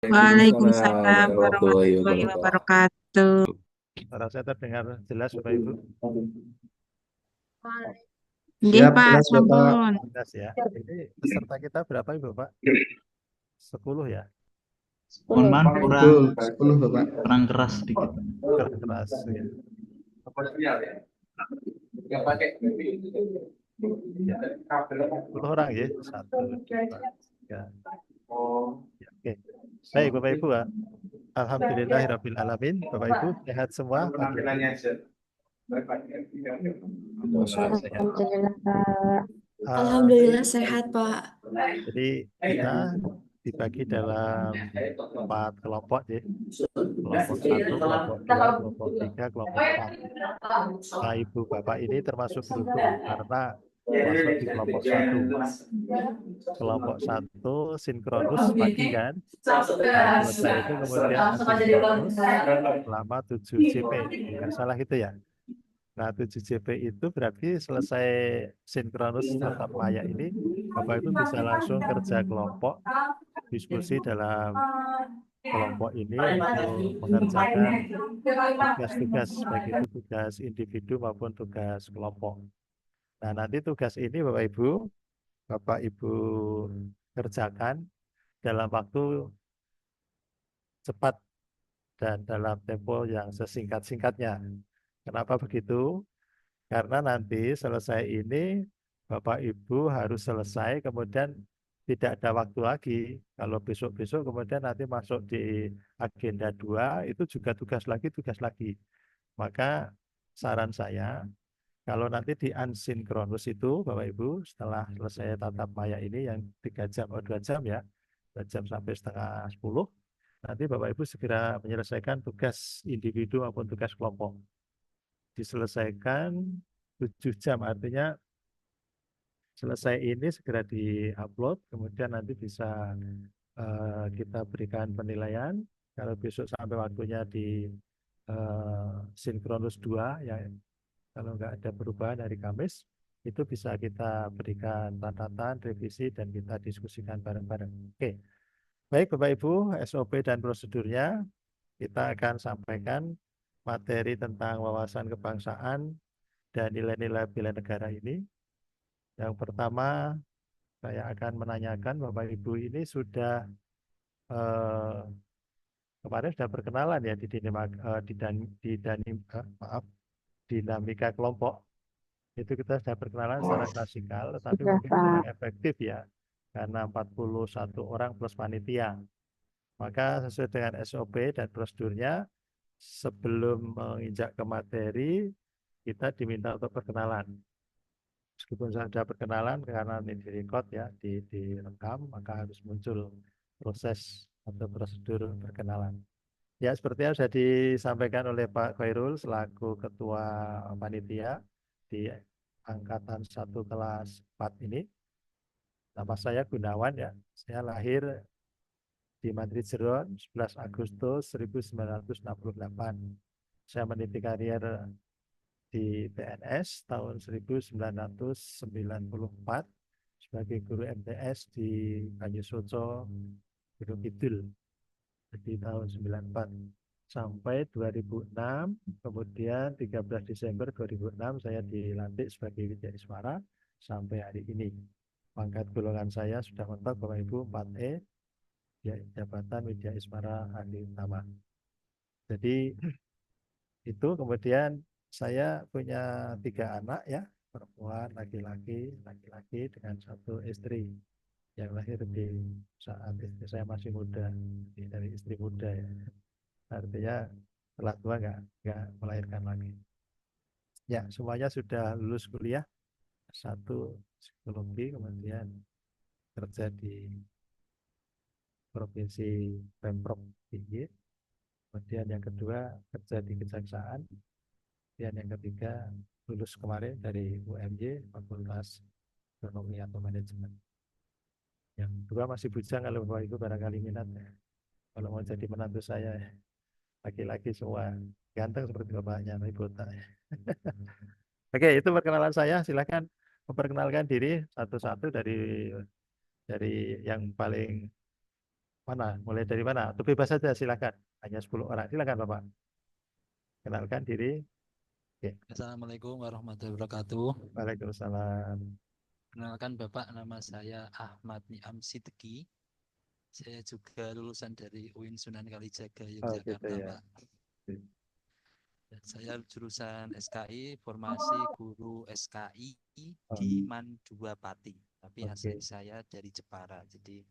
Waalaikumsalam warahmatullahi warahmatullahi wabarakatuh. wabarakatuh. Suara saya terdengar jelas Bapak Ibu. Nggih Siap, Pak, jelas Bapak. sampun. Jelas ya. Ini peserta kita berapa Ibu Pak? 10 ya. Mohon maaf kurang Betul, 10 Bapak. kurang keras sedikit. Kurang keras ya. Ya. 10 orang ya. 1, 2, 3. Ya, oke. Baik Bapak Ibu ya. Alhamdulillahirabbil alamin. Bapak Ibu sehat semua pagi ini. Alhamdulillah sehat. Alhamdulillah, Kak. Uh, Sehat, Pak. Jadi kita dibagi dalam 4 kelompok ya. Kelompok 1, kelompok 2, kelompok 3, kelompok 4. Nah, Ibu Bapak ini termasuk beruntung karena masuk di kelompok 1. Kelompok 1 sinkronus pagi kan. Nah, selesai itu kemudian asinkronus selama 7 JP. Nggak salah gitu ya. Nah, 7 JP itu berarti selesai sinkronus tatap maya ini, Bapak Ibu bisa langsung kerja kelompok, diskusi dalam kelompok ini untuk mengerjakan tugas-tugas, baik itu tugas individu maupun tugas kelompok. Nah, nanti tugas ini Bapak Ibu kerjakan dalam waktu cepat dan dalam tempo yang sesingkat-singkatnya. Kenapa begitu? Karena nanti selesai ini Bapak Ibu harus selesai, kemudian tidak ada waktu lagi. Kalau besok-besok kemudian nanti masuk di agenda 2, itu juga tugas lagi. Maka saran saya, kalau nanti di asinkronus itu Bapak Ibu setelah selesai tatap maya ini yang 3 jam atau 2 jam ya, 2 jam sampai setengah 10, nanti Bapak Ibu segera menyelesaikan tugas individu maupun tugas kelompok. Diselesaikan 7 jam, artinya selesai ini segera di-upload, kemudian nanti bisa kita berikan penilaian. Kalau besok sampai waktunya di sinkronus 2, ya, kalau nggak ada perubahan hari Kamis, itu bisa kita berikan catatan, revisi, dan kita diskusikan bareng-bareng. Oke, baik Bapak Ibu, SOP dan prosedurnya kita akan sampaikan materi tentang wawasan kebangsaan dan nilai-nilai bela negara ini. Yang pertama, saya akan menanyakan Bapak Ibu ini sudah eh, kemarin sudah berkenalan ya dinamika kelompok. Itu kita sudah berkenalan secara klasikal, tetapi Sudah, mungkin kurang Pak. efektif ya, karena 41 orang plus panitia. Maka sesuai dengan SOP dan prosedurnya, sebelum menginjak ke materi, kita diminta untuk perkenalan. Meskipun saya sudah perkenalan, karena ini direkod ya, direkam, maka harus muncul proses atau prosedur perkenalan. Ya, seperti yang sudah disampaikan oleh Pak Khairul selaku Ketua Panitia di Angkatan 1 kelas 4 ini. Nama saya Gunawan ya, saya lahir di Madrid Jeron 11 Agustus 1968. Saya meniti karir di PNS tahun 1994 sebagai guru MTS di Banyusoco, Gunung Kidul. Jadi tahun 94 sampai 2006, kemudian 13 Desember 2006 saya dilantik sebagai Widya Iswara sampai hari ini. Pangkat golongan saya sudah mentok Bapak Ibu 4E, ya, jabatan Widya Iswara Ahli Utama. Jadi itu kemudian saya punya 3 anak ya, perempuan, laki-laki dengan 1 istri yang lahir di saat istri saya masih muda, dari istri muda ya. Artinya setelah tua nggak melahirkan lagi. Ya, semuanya sudah lulus kuliah, 1 psikologi, kemudian kerja di provinsi Pemprov DIY. Kemudian yang kedua kerja di kejaksaan. Dan yang ketiga lulus kemarin dari UMY Fakultas Ekonomi atau Manajemen. Yang kedua masih bujang, kalau Bapak Ibu barangkali minat ya. Kalau mau jadi menantu saya, laki-laki semua, ganteng seperti bapaknya, tapi botak. Oke, itu perkenalan saya. Silahkan memperkenalkan diri satu-satu dari yang paling Mana? Mulai dari mana? Atau bebas saja, silakan. Hanya 10 orang. Silakan Bapak. Kenalkan diri. Oke. Assalamualaikum warahmatullahi wabarakatuh. Waalaikumsalam. Kenalkan Bapak, nama saya Ahmad Niam Sidki. Saya juga lulusan dari UIN Sunan Kalijaga, Oh gitu Yogyakarta, ya. Pak. Dan saya jurusan SKI, formasi guru SKI di MAN 2 Pati. Tapi Oke. asli saya dari Jepara. Jadi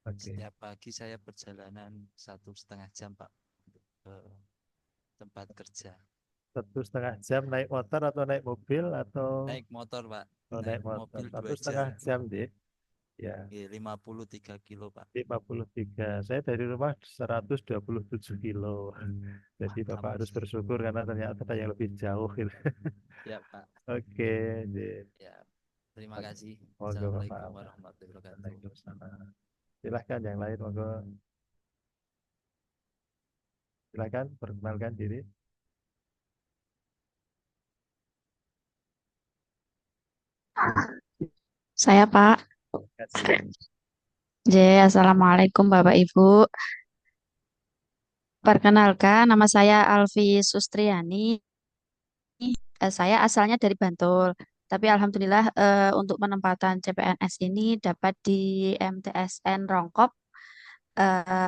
Oke. setiap pagi saya perjalanan 1,5 jam, Pak, untuk ke tempat kerja. 1,5 jam naik motor atau naik mobil atau Naik motor, Pak. naik motor. Mobil 2 1,5 jam. jam deh. Ya, 53 kilo, Pak. 53. Saya dari rumah 127 kilo. Jadi Bapak harus bersyukur karena ternyata ada yang lebih jauh gitu. Ya, Pak. Oke, deh. Ya, terima kasih. Monggo, Assalamualaikum Bapak. warahmatullahi wabarakatuh. Waalaikumsalam. Silahkan yang lain, monggo. Silakan perkenalkan diri. Saya Pak. Assalamualaikum Bapak Ibu. Perkenalkan, nama saya Alfi Sustriani. Saya asalnya dari Bantul, tapi alhamdulillah untuk penempatan CPNS ini dapat di MTSN Rongkop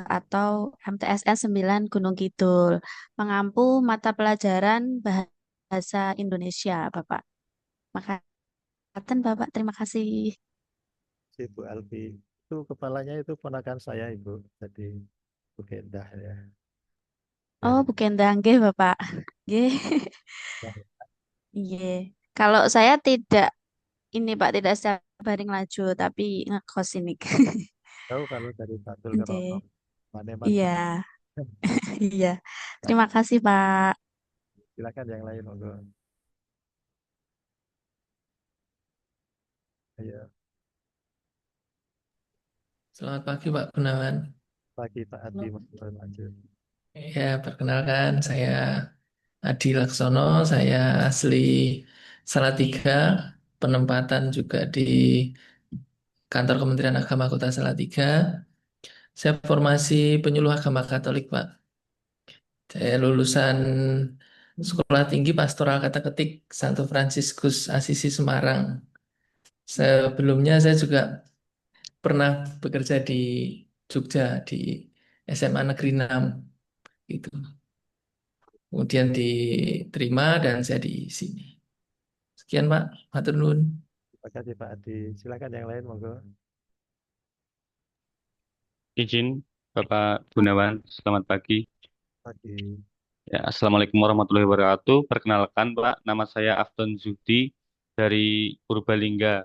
atau MTSN 9 Gunung Kidul, mengampu mata pelajaran bahasa Indonesia, Bapak. Makasih, Bapak. Terima kasih. Ibu Alfi. Itu kepalanya itu ponakan saya, Ibu. Jadi Bu Gendah ya. Oh, Dari bukan dangge, Bapak. Nggih. Iya. Kalau saya tidak ini Pak, tidak setiap hari ngelaju, tapi ngekos ini. tahu kalau dari Bantul ke Rono, Nggih. Maneman. Iya, iya. Terima kasih, Pak. Silakan yang lain, monggo. Ayo, Selamat pagi Pak Gunawan. pagi Pak Adi, monggo lanjut. Ya, perkenalkan saya Adi Laksono, saya asli Salatiga, penempatan juga di Kantor Kementerian Agama Kota Salatiga. Saya formasi penyuluh agama Katolik, Pak. Saya lulusan Sekolah Tinggi Pastoral Kata Ketik Santo Fransiskus Asisi Semarang. Sebelumnya saya juga pernah bekerja di Jogja di SMA Negeri 6 gitu. Kemudian diterima dan saya di sini. Sekian Pak, matur nuwun. Terima kasih Pak Adi. Silakan yang lain, monggo. Izin Bapak Gunawan, selamat pagi. Pagi. Ya, Assalamualaikum warahmatullahi wabarakatuh. Perkenalkan Pak, nama saya Afton Zudi dari Purbalingga.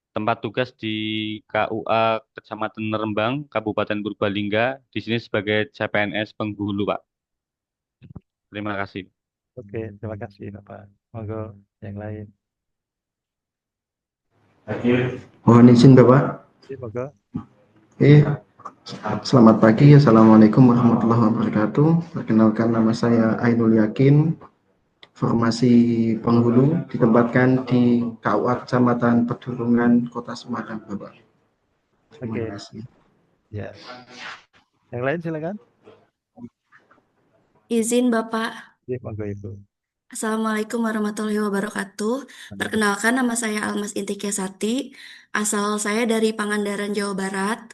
Tempat tugas di KUA Kecamatan Rembang, Kabupaten Purbalingga. Di sini sebagai CPNS penghulu Pak. Terima kasih. Oke, terima kasih Bapak. Monggo yang lain. Mohon izin Bapak. Monggo. Selamat pagi. Assalamualaikum warahmatullahi wabarakatuh. Perkenalkan, nama saya Ainul Yakin, formasi penghulu, ditempatkan di KUA Kecamatan Pedurungan, Kota Semarang, Bapak. Terima kasih. Ya. Yang lain silakan. Izin Bapak. Monggo Ibu. Assalamualaikum warahmatullahi wabarakatuh. Perkenalkan, nama saya Almas Intikiasati. Asal saya dari Pangandaran, Jawa Barat.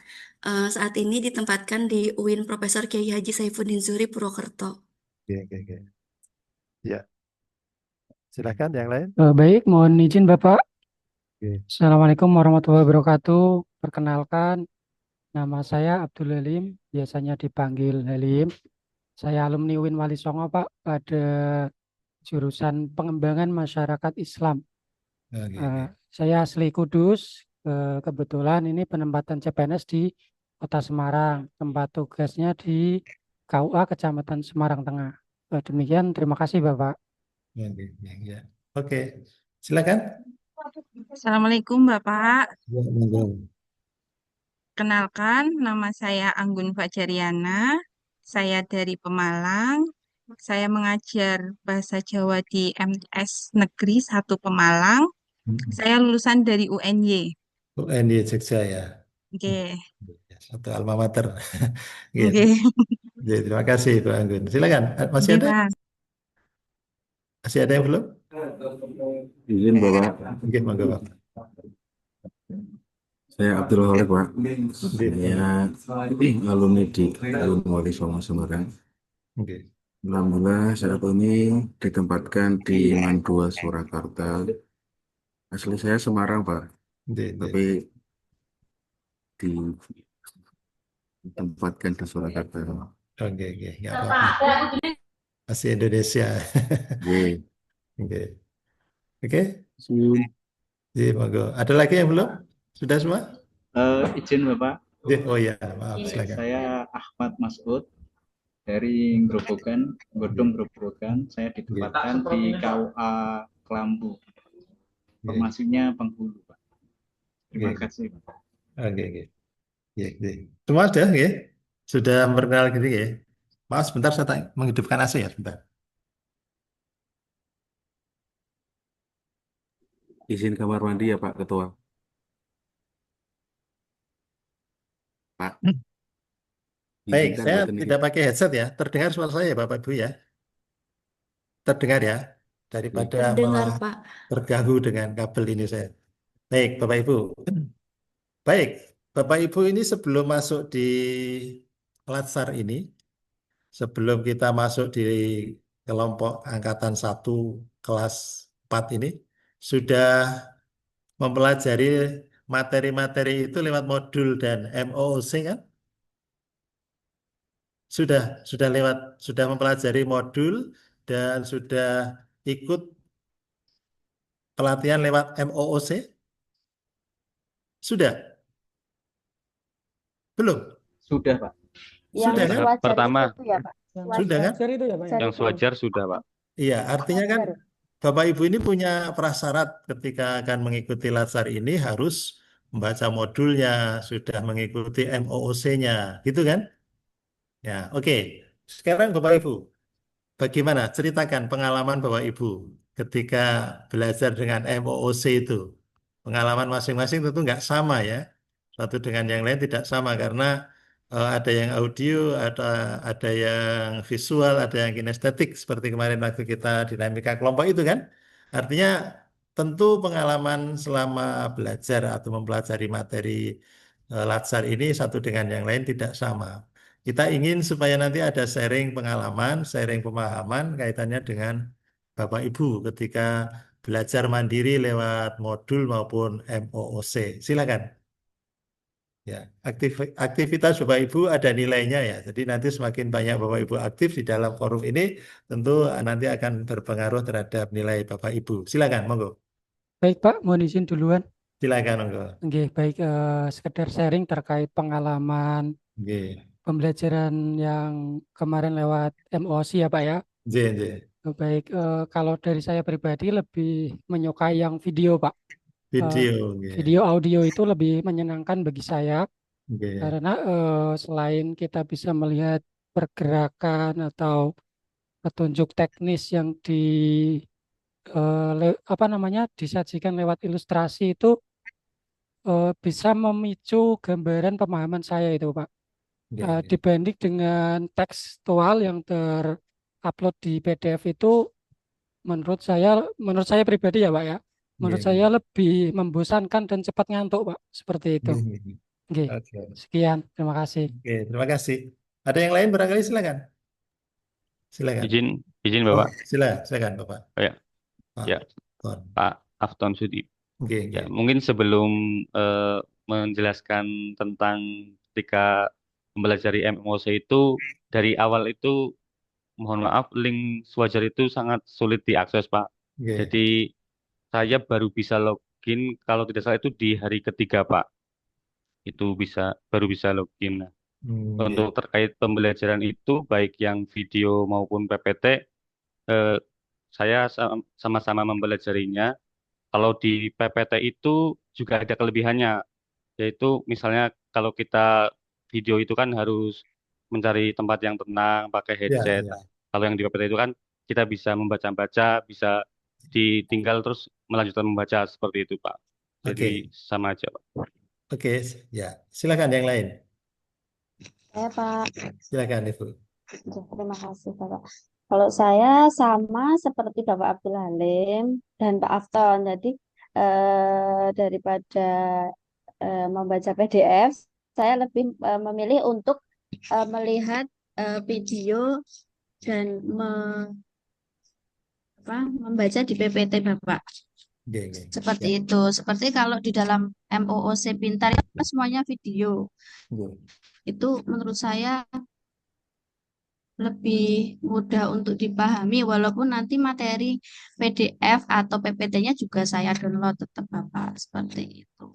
Saat ini ditempatkan di UIN Profesor Kiai Haji Saifuddin Zuhri Purwokerto. Oke. Ya. Silakan yang lain. Baik, mohon izin Bapak. Oke. Assalamualaikum warahmatullahi wabarakatuh. Perkenalkan, nama saya Abdul Halim, biasanya dipanggil Halim. Saya alumni UIN Wali Songo, Pak, pada jurusan pengembangan masyarakat Islam. Saya asli Kudus, kebetulan ini penempatan CPNS di Kota Semarang, tempat tugasnya di KUA Kecamatan Semarang Tengah. Demikian, terima kasih Bapak. Ya. Oke, silakan. Assalamualaikum Bapak. Ya, monggo. Kenalkan, nama saya Anggun Fajariana. Saya dari Pemalang. Saya mengajar bahasa Jawa di MTS Negeri 1 Pemalang. Saya lulusan dari UNY. UNY Jogja ya. Oke. satu alma mater. Gitu. Nggih. Jadi, terima kasih Pak Anggun. Silakan. Masih Nggih, ada? Pak. Masih ada yang belum? Izin Bapak, Oke, monggo Pak. saya Abdul Halik Pak. Oke, Saya alumni di Alun Wali Songo Semarang. oke. Alhamdulillah saat ini ditempatkan di MAN 2 Surakarta. Asli saya Semarang Pak, Oke, tapi ditempatkan di Surakarta. oke, nggak apa-apa. Masih Indonesia. Oke, Oke, oke. Sun. Jadi, monggo. Ada lagi yang belum? Sudah semua? Izin Bapak, Oh ya, maaf, silakan. saya Ahmad Masud dari Godong Grobogan. Saya ditempatkan di KUA Kelambu. Formasinya penghulu, Pak. Terima Oke. kasih, Pak. Oke. Ya. Semua sudah, ya? Sudah memperkenalkan diri, ya? Maaf, sebentar saya menghidupkan AC ya, sebentar. Izin kamar mandi ya Pak Ketua. Pak, Baik, izinkan saya buatan ini. tidak pakai headset ya. Terdengar suara saya, Bapak Ibu ya? Terdengar ya? Daripada Terdengar, malah Pak. terganggu dengan kabel ini saya. Baik, Bapak Ibu. Baik, Bapak Ibu ini sebelum masuk di Latsar ini, sebelum kita masuk di kelompok angkatan 1 kelas 4 ini, sudah mempelajari materi-materi itu lewat modul dan MOOC kan? Sudah mempelajari modul dan sudah ikut pelatihan lewat MOOC? Sudah? Belum? Sudah, Pak. Sudah kan? Tahap pertama, itu ya, Pak. Sudah kan? Wajar itu ya Pak ya? yang sewajar sudah, Pak. Iya, artinya kan Bapak Ibu ini punya prasyarat ketika akan mengikuti Latsar ini harus membaca modulnya, sudah mengikuti MOOC-nya, gitu kan? Ya, oke. Sekarang Bapak Ibu, bagaimana? Ceritakan pengalaman Bapak Ibu ketika belajar dengan MOOC itu. Pengalaman masing-masing tentu nggak sama ya. Satu dengan yang lain tidak sama karena ada yang audio, ada yang visual, ada yang kinestetik seperti kemarin waktu kita dinamika kelompok itu kan. Artinya tentu pengalaman selama belajar atau mempelajari materi Latsar ini satu dengan yang lain tidak sama. Kita ingin supaya nanti ada sharing pengalaman, sharing pemahaman kaitannya dengan Bapak Ibu ketika belajar mandiri lewat modul maupun MOOC. Silakan. Ya, aktivitas Bapak Ibu ada nilainya ya. Jadi nanti semakin banyak Bapak Ibu aktif di dalam forum ini, tentu nanti akan berpengaruh terhadap nilai Bapak Ibu. Silakan, monggo. Baik Pak, mohon izin duluan. Silakan, monggo. Oke, baik, sekedar sharing terkait pengalaman Oke. pembelajaran yang kemarin lewat MOOC ya Pak ya. Oke. Baik, kalau dari saya pribadi lebih menyukai yang video Pak. Video. Oke. Video audio itu lebih menyenangkan bagi saya Oke. karena selain kita bisa melihat pergerakan atau petunjuk teknis yang disajikan lewat ilustrasi itu bisa memicu gambaran pemahaman saya itu Pak. Oke. Dibanding dengan tekstual yang terupload di PDF itu menurut saya pribadi ya Pak ya, menurut Oke. saya lebih membosankan dan cepat ngantuk Pak, seperti itu. Oke, Oke. sekian, terima kasih. Oke, terima kasih. Ada yang lain barangkali silakan. Silakan. Izin Oh, Bapak. silakan Bapak. Oh, ya. Pak. Ya, Ton. Pak Afton Sudi. Oke. Ya, mungkin sebelum menjelaskan tentang ketika mempelajari MOOC itu, dari awal itu mohon maaf, link sewajar itu sangat sulit diakses, Pak. Oke. Jadi saya baru bisa login kalau tidak salah itu di hari ketiga, Pak. Itu baru bisa login. Nah, Oke. untuk terkait pembelajaran itu baik yang video maupun PPT, saya sama-sama mempelajarinya. Kalau di PPT itu juga ada kelebihannya, yaitu misalnya kalau kita video itu kan harus mencari tempat yang tenang, pakai Ya, headset. ya. Kalau yang di PPT itu kan kita bisa membaca-baca, bisa ditinggal terus melanjutkan membaca seperti itu, Pak. Jadi Oke. sama aja, Pak. Oke, ya. Silakan yang lain. Ya, Pak. Silakan Ibu. Oke, terima kasih, Bapak. Kalau saya sama seperti Bapak Abdul Halim dan Pak Afton. Jadi, daripada membaca PDF, saya lebih memilih untuk melihat video dan membaca di PPT Bapak. Oke, oke. Seperti Ya. itu. Seperti kalau di dalam MOOC Pintar itu kan semuanya video. Oke. Itu menurut saya lebih mudah untuk dipahami walaupun nanti materi PDF atau PPT-nya juga saya download tetap Bapak. Seperti itu.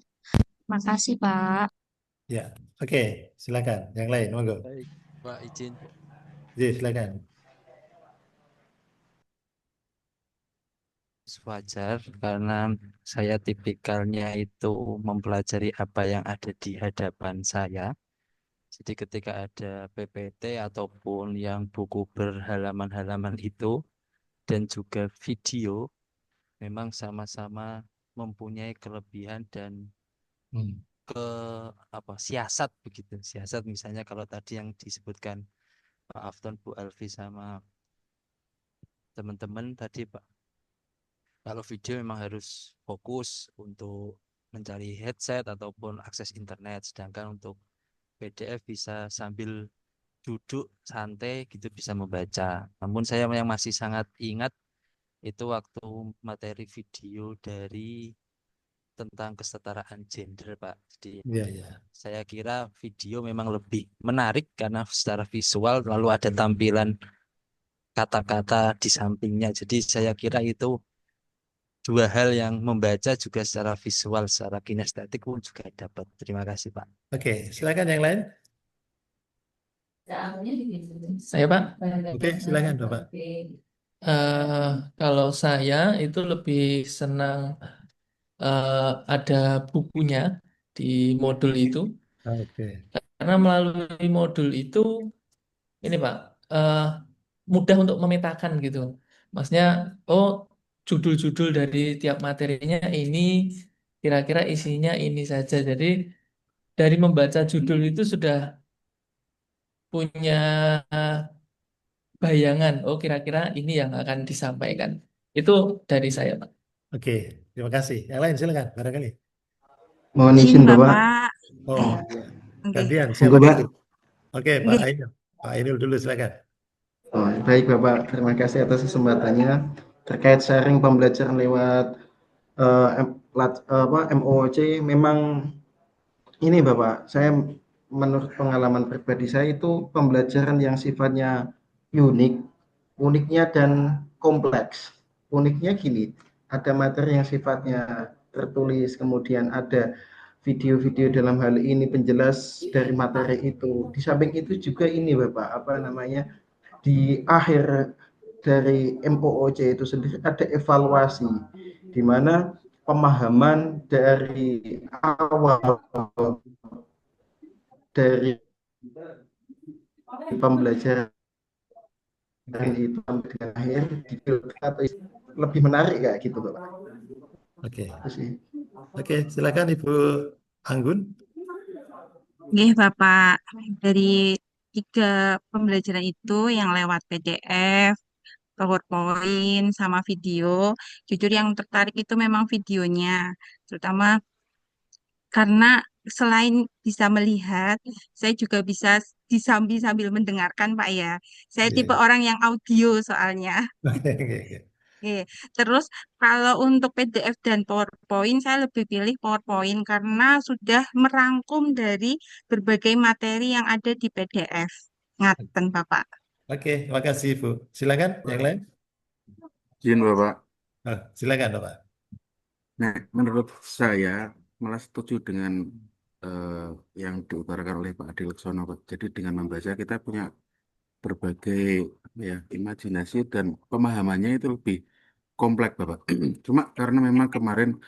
Makasih Pak. Ya. Oke, silakan. Yang lain, monggo. Baik, Pak izin. Ji, silakan. Wajar karena saya tipikalnya itu mempelajari apa yang ada di hadapan saya. Jadi ketika ada PPT ataupun yang buku berhalaman-halaman itu dan juga video memang sama-sama mempunyai kelebihan dan ke siasat begitu. Siasat misalnya kalau tadi yang disebutkan Pak Afton, Bu Alfi sama teman-teman tadi Pak. Kalau video memang harus fokus untuk mencari headset ataupun akses internet, sedangkan untuk PDF bisa sambil duduk santai gitu bisa membaca. Namun saya yang masih sangat ingat itu waktu materi video dari tentang kesetaraan gender, Pak. Jadi Ya, ya. saya kira video memang lebih menarik karena secara visual lalu ada tampilan kata-kata di sampingnya. Jadi saya kira itu dua hal yang membaca juga secara visual, secara kinestetik pun juga dapat. Terima kasih, Pak. Oke, silakan yang lain. Saya Pak. Oke, silakan Bapak. Kalau saya itu lebih senang ada bukunya di modul itu. Oke. Karena melalui modul itu, ini Pak, mudah untuk memetakan gitu. Maksudnya, oh judul-judul dari tiap materinya ini kira-kira isinya ini saja. Jadi dari membaca judul itu sudah punya bayangan, oh kira-kira ini yang akan disampaikan. Itu dari saya, Pak. Oke, terima kasih. Yang lain silakan, barangkali. Mohon Izin izin Bapak. Bapak. Oh, Oke. gantian. Monggo, Siapa Pak. dulu? Oke, Pak Ainul. Pak Ainul dulu silakan. Oh, baik Bapak, terima kasih atas kesempatannya. Terkait sharing pembelajaran lewat MOOC, memang ini Bapak, saya menurut pengalaman pribadi saya itu pembelajaran yang sifatnya unik, uniknya dan kompleks. Uniknya gini, ada materi yang sifatnya tertulis, kemudian ada video-video dalam hal ini penjelas dari materi itu. Di samping itu juga ini Bapak, di akhir dari MOOC itu sendiri ada evaluasi, di mana pemahaman dari awal dari pembelajaran itu sampai dengan akhir atau lebih menarik kayak gitu Bapak. Oke. Itu sih. Oke, silakan Ibu Anggun. Oke, Bapak. Dari 3 pembelajaran itu yang lewat PDF, PowerPoint, sama video, jujur yang tertarik itu memang videonya. Terutama karena selain bisa melihat, saya juga bisa sambil mendengarkan, Pak ya. Saya Iya, tipe iya. orang yang audio soalnya. Oke, oke, oke. Oke. Terus kalau untuk PDF dan PowerPoint, saya lebih pilih PowerPoint karena sudah merangkum dari berbagai materi yang ada di PDF. Ngaten, Bapak. Oke, terima kasih Ibu. Silakan yang lain. Izin Bapak. Oh, silakan Bapak. Nah, menurut saya malah setuju dengan yang diutarakan oleh Pak Adi Laksono, Pak. Jadi dengan membaca kita punya berbagai imajinasi dan pemahamannya itu lebih kompleks, Bapak. Cuma karena memang kemarin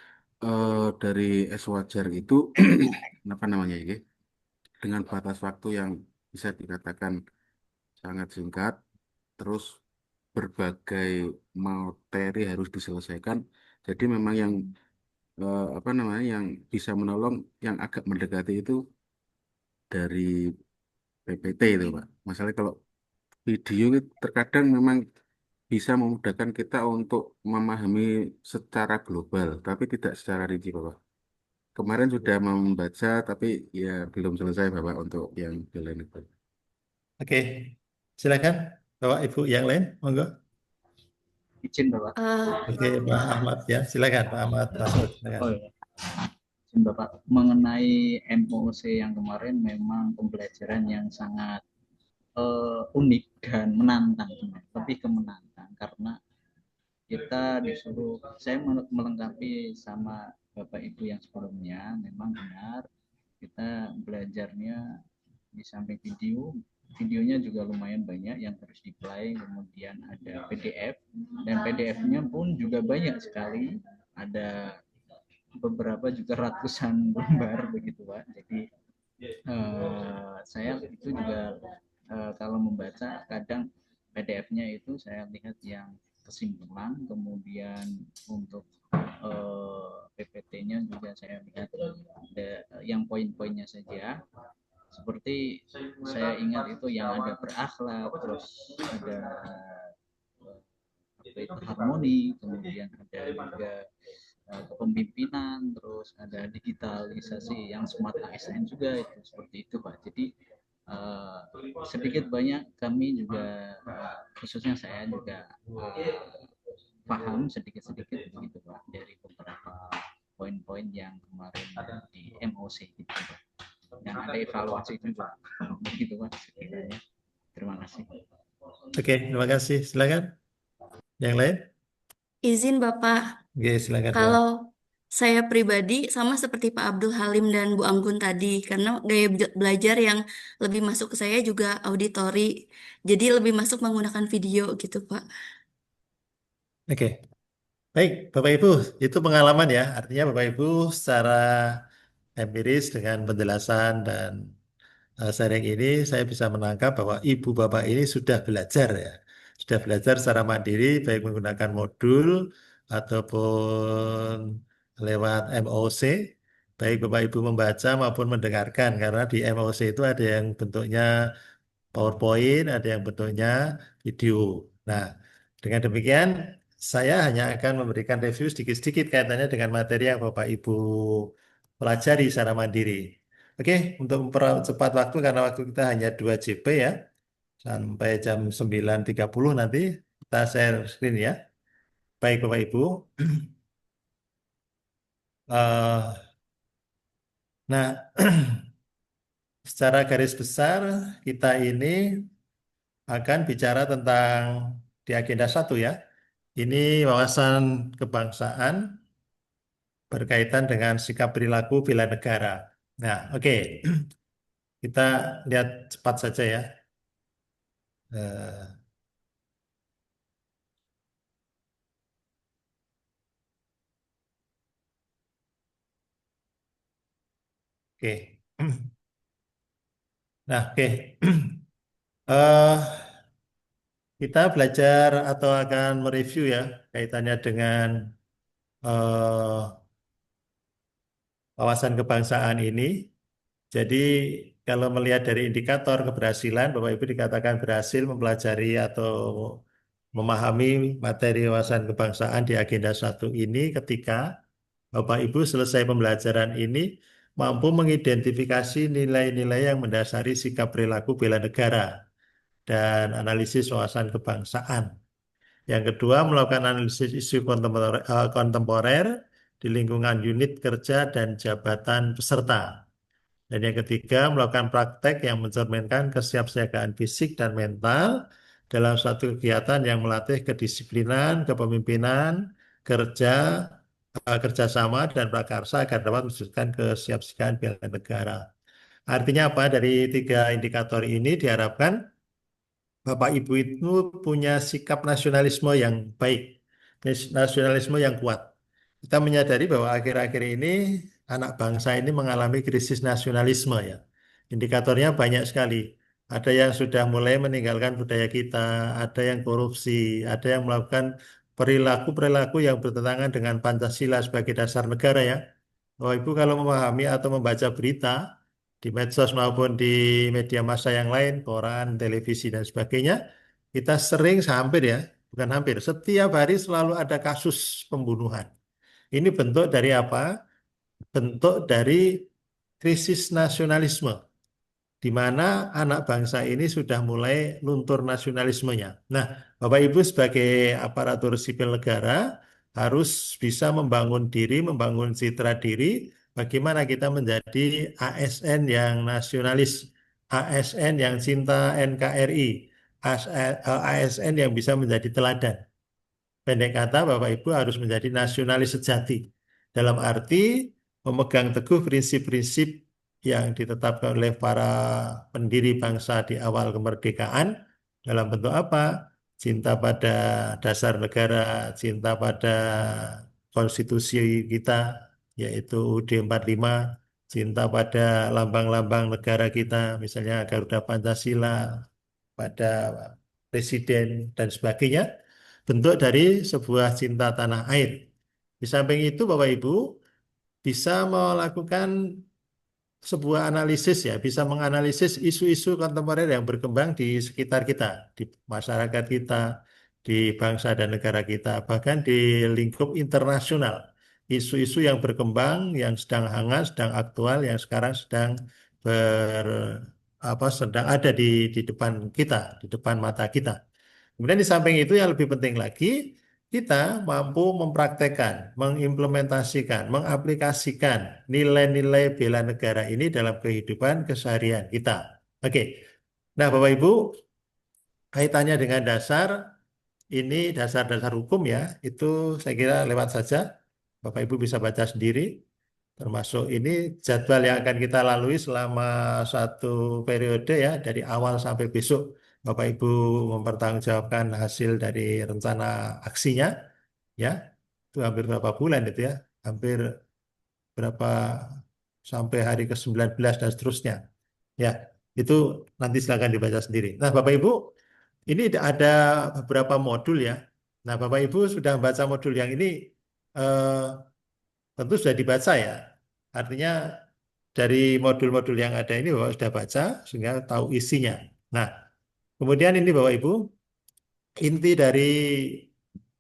dari S Wajar itu apa namanya ini dengan batas waktu yang bisa dikatakan sangat singkat, terus berbagai materi harus diselesaikan. Jadi memang yang yang bisa menolong yang agak mendekati itu dari PPT itu Pak. Masalahnya kalau video itu terkadang memang bisa memudahkan kita untuk memahami secara global, tapi tidak secara rinci Bapak. Kemarin sudah membaca, tapi ya belum selesai Bapak untuk yang di lain itu. Oke, silakan Bapak Ibu yang lain, monggo. Izin Bapak. Oke, Pak Ahmad ya, silakan Pak Ahmad Masud. Silakan. Oh ya. Izin Bapak, mengenai MOC yang kemarin memang pembelajaran yang sangat unik dan menantang, lebih ke menantang karena kita disuruh, saya melengkapi sama Bapak Ibu yang sebelumnya, memang benar kita belajarnya di samping videonya juga lumayan banyak yang harus di-play, kemudian ada PDF, dan PDF-nya pun juga banyak sekali, ada beberapa juga ratusan lembar begitu Pak. Jadi saya itu juga kalau membaca kadang PDF-nya itu saya lihat yang kesimpulan, kemudian untuk PPT-nya juga saya lihat ada yang poin-poinnya saja. Seperti saya ingat itu yang ada berakhlak, terus ada harmoni, kemudian ada juga kepemimpinan, terus ada digitalisasi yang smart ASN juga, itu seperti itu Pak. Jadi sedikit banyak kami juga khususnya saya juga paham sedikit-sedikit begitu Pak dari beberapa poin-poin yang kemarin di MOC gitu Pak. Dan ada evaluasi juga begitu Pak sekiranya. Terima kasih. Oke, terima kasih. Silakan. Yang lain? Izin Bapak, Oke, silakan Pak. kalau saya pribadi sama seperti Pak Abdul Halim dan Bu Anggun tadi, karena gaya belajar yang lebih masuk ke saya juga auditori, jadi lebih masuk menggunakan video gitu Pak. Oke. Baik, Bapak Ibu, itu pengalaman ya. Artinya Bapak Ibu secara empiris dengan penjelasan dan sharing ini saya bisa menangkap bahwa Ibu Bapak ini sudah belajar ya. Sudah belajar secara mandiri baik menggunakan modul ataupun lewat MOC. Baik Bapak Ibu membaca maupun mendengarkan karena di MOC itu ada yang bentuknya PowerPoint, ada yang bentuknya video. Nah, dengan demikian saya hanya akan memberikan review sedikit-sedikit kaitannya dengan materi yang Bapak Ibu pelajari secara mandiri. Oke, untuk mempercepat waktu karena waktu kita hanya 2 JP ya, sampai jam 9.30 nanti kita share screen ya. Baik Bapak Ibu. Nah, secara garis besar kita ini akan bicara tentang di agenda 1 ya. Ini wawasan kebangsaan berkaitan dengan sikap perilaku bela negara. Nah, oke. Kita lihat cepat saja ya. Oke. Nah, oke. Kita belajar atau akan mereview ya kaitannya dengan wawasan kebangsaan ini. Jadi kalau melihat dari indikator keberhasilan, Bapak Ibu dikatakan berhasil mempelajari atau memahami materi wawasan kebangsaan di agenda 1 ini ketika Bapak Ibu selesai pembelajaran ini mampu mengidentifikasi nilai-nilai yang mendasari sikap perilaku bela negara dan analisis wawasan kebangsaan. Yang kedua, melakukan analisis isu kontemporer di lingkungan unit kerja dan jabatan peserta. Dan yang ketiga, melakukan praktek yang mencerminkan kesiapsiagaan fisik dan mental dalam suatu kegiatan yang melatih kedisiplinan, kepemimpinan, kerjasama, dan prakarsa agar dapat mewujudkan kesiapsiagaan bela negara. Artinya apa? Dari 3 indikator ini diharapkan Bapak Ibu itu punya sikap nasionalisme yang baik, nasionalisme yang kuat. Kita menyadari bahwa akhir-akhir ini anak bangsa ini mengalami krisis nasionalisme ya. Indikatornya banyak sekali. Ada yang sudah mulai meninggalkan budaya kita, ada yang korupsi, ada yang melakukan perilaku-perilaku yang bertentangan dengan Pancasila sebagai dasar negara ya. Bapak Ibu kalau memahami atau membaca berita di medsos maupun di media massa yang lain, koran, televisi dan sebagainya, kita sering hampir ya, bukan hampir, setiap hari selalu ada kasus pembunuhan. Ini bentuk dari apa? Bentuk dari krisis nasionalisme, di mana anak bangsa ini sudah mulai luntur nasionalismenya. Nah, Bapak Ibu sebagai aparatur sipil negara harus bisa membangun diri, membangun citra diri, bagaimana kita menjadi ASN yang nasionalis, ASN yang cinta NKRI, ASN yang bisa menjadi teladan. Pendek kata, Bapak Ibu harus menjadi nasionalis sejati. Dalam arti memegang teguh prinsip-prinsip yang ditetapkan oleh para pendiri bangsa di awal kemerdekaan dalam bentuk apa? Cinta pada dasar negara, cinta pada konstitusi kita, yaitu UUD 45, cinta pada lambang-lambang negara kita, misalnya Garuda Pancasila, pada presiden dan sebagainya, bentuk dari sebuah cinta tanah air. Di samping itu, Bapak Ibu bisa melakukan sebuah analisis ya, bisa menganalisis isu-isu kontemporer yang berkembang di sekitar kita, di masyarakat kita, di bangsa dan negara kita, bahkan di lingkup internasional. Isu-isu yang berkembang, yang sedang hangat, sedang aktual, yang sekarang sedang sedang ada di depan kita, di depan mata kita. Kemudian di samping itu yang lebih penting lagi, kita mampu mempraktekkan, mengimplementasikan, mengaplikasikan nilai-nilai bela negara ini dalam kehidupan keseharian kita. Oke. Nah, Bapak Ibu, kaitannya dengan dasar, ini dasar-dasar hukum ya, itu saya kira lewat saja. Bapak Ibu bisa baca sendiri. Termasuk ini jadwal yang akan kita lalui selama satu periode ya, dari awal sampai besok. Bapak Ibu mempertanggungjawabkan hasil dari rencana aksinya, ya, itu hampir berapa bulan itu ya, hampir berapa sampai hari ke-19 dan seterusnya. Ya, itu nanti silakan dibaca sendiri. Nah, Bapak Ibu, ini ada beberapa modul ya. Nah, Bapak Ibu sudah membaca modul yang ini, tentu sudah dibaca ya. Artinya dari modul-modul yang ada ini Bapak sudah baca sehingga tahu isinya. Nah, kemudian ini Bapak Ibu, inti dari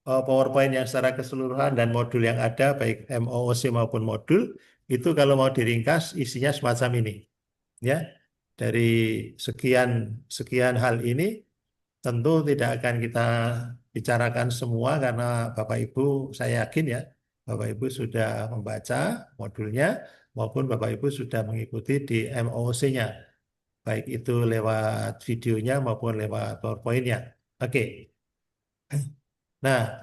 PowerPoint yang secara keseluruhan dan modul yang ada, baik MOOC maupun modul, itu kalau mau diringkas isinya semacam ini. Ya, dari sekian hal ini, tentu tidak akan kita bicarakan semua karena Bapak Ibu, saya yakin ya, Bapak Ibu sudah membaca modulnya, maupun Bapak Ibu sudah mengikuti di MOOC-nya, baik itu lewat videonya maupun lewat PowerPoint-nya. Oke. Nah,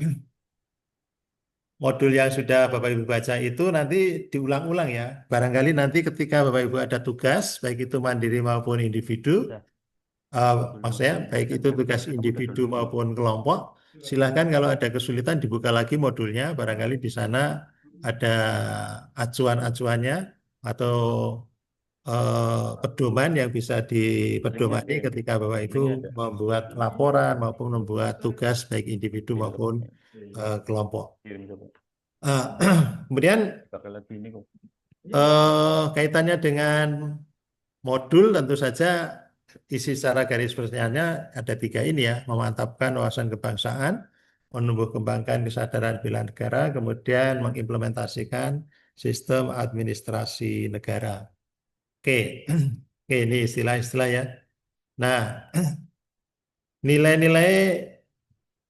modul yang sudah Bapak Ibu baca itu nanti diulang-ulang ya. Barangkali nanti ketika Bapak Ibu ada tugas, baik itu mandiri maupun individu, maksudnya baik itu tugas individu maupun kelompok, silahkan kalau ada kesulitan dibuka lagi modulnya, barangkali di sana ada acuan-acuannya atau pedoman yang bisa dipedomani ketika Bapak Ibu membuat laporan maupun membuat tugas baik individu maupun kelompok. Kemudian kaitannya dengan modul tentu saja isi secara garis besarnya ada 3 ini ya, memantapkan wawasan kebangsaan, menumbuh kembangkan kesadaran bela negara, kemudian mengimplementasikan sistem administrasi negara. Oke, oke ini istilah-istilah ya. Nah, nilai-nilai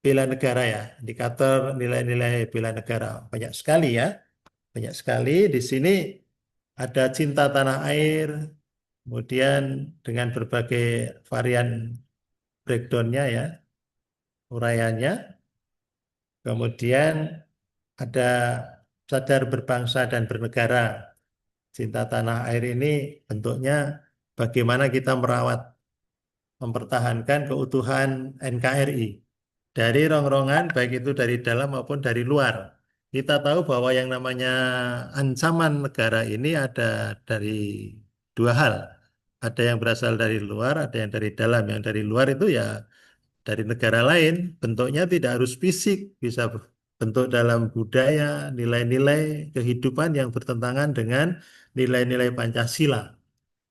bela negara ya, indikator nilai-nilai bela negara banyak sekali ya, banyak sekali. Di sini ada cinta tanah air, kemudian dengan berbagai varian breakdown-nya ya, uraiannya. Kemudian ada sadar berbangsa dan bernegara. Cinta tanah air ini bentuknya bagaimana kita merawat, mempertahankan keutuhan NKRI dari rongrongan, baik itu dari dalam maupun dari luar. Kita tahu bahwa yang namanya ancaman negara ini ada dari 2 hal. Ada yang berasal dari luar, ada yang dari dalam. Yang dari luar itu ya dari negara lain, bentuknya tidak harus fisik, bisa bentuk dalam budaya, nilai-nilai kehidupan yang bertentangan dengan nilai-nilai Pancasila.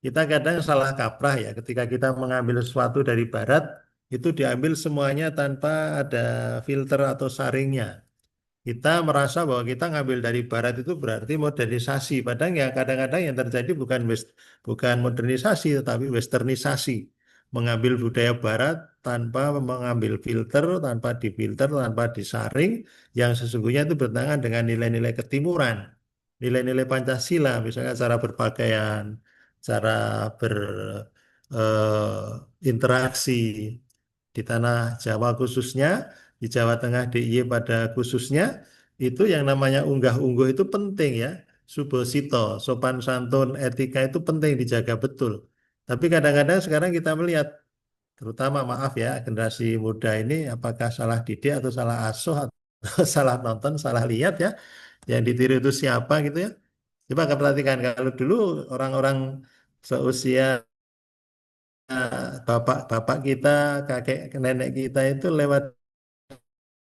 kita kadang salah kaprah ya ketika kita mengambil sesuatu dari barat itu diambil semuanya tanpa ada filter atau saringnya. Kita merasa bahwa kita ngambil dari barat itu berarti modernisasi. Padahal ya kadang-kadang yang terjadi bukan modernisasi tetapi westernisasi. Mengambil budaya barat tanpa mengambil filter, tanpa difilter, tanpa disaring, yang sesungguhnya itu bertentangan dengan nilai-nilai ketimuran. Nilai-nilai Pancasila, misalnya cara berpakaian, cara berinteraksi di tanah Jawa khususnya, di Jawa Tengah DIY pada khususnya, itu yang namanya unggah-ungguh itu penting ya. Subosito, sopan santun, etika itu penting dijaga betul. Tapi kadang-kadang sekarang kita melihat, terutama maaf ya, generasi muda ini apakah salah didik atau salah asuh atau salah nonton, salah lihat ya. Yang ditiru itu siapa gitu ya. Coba kita perhatikan kalau dulu orang-orang seusia bapak-bapak kita, kakek nenek kita itu lewat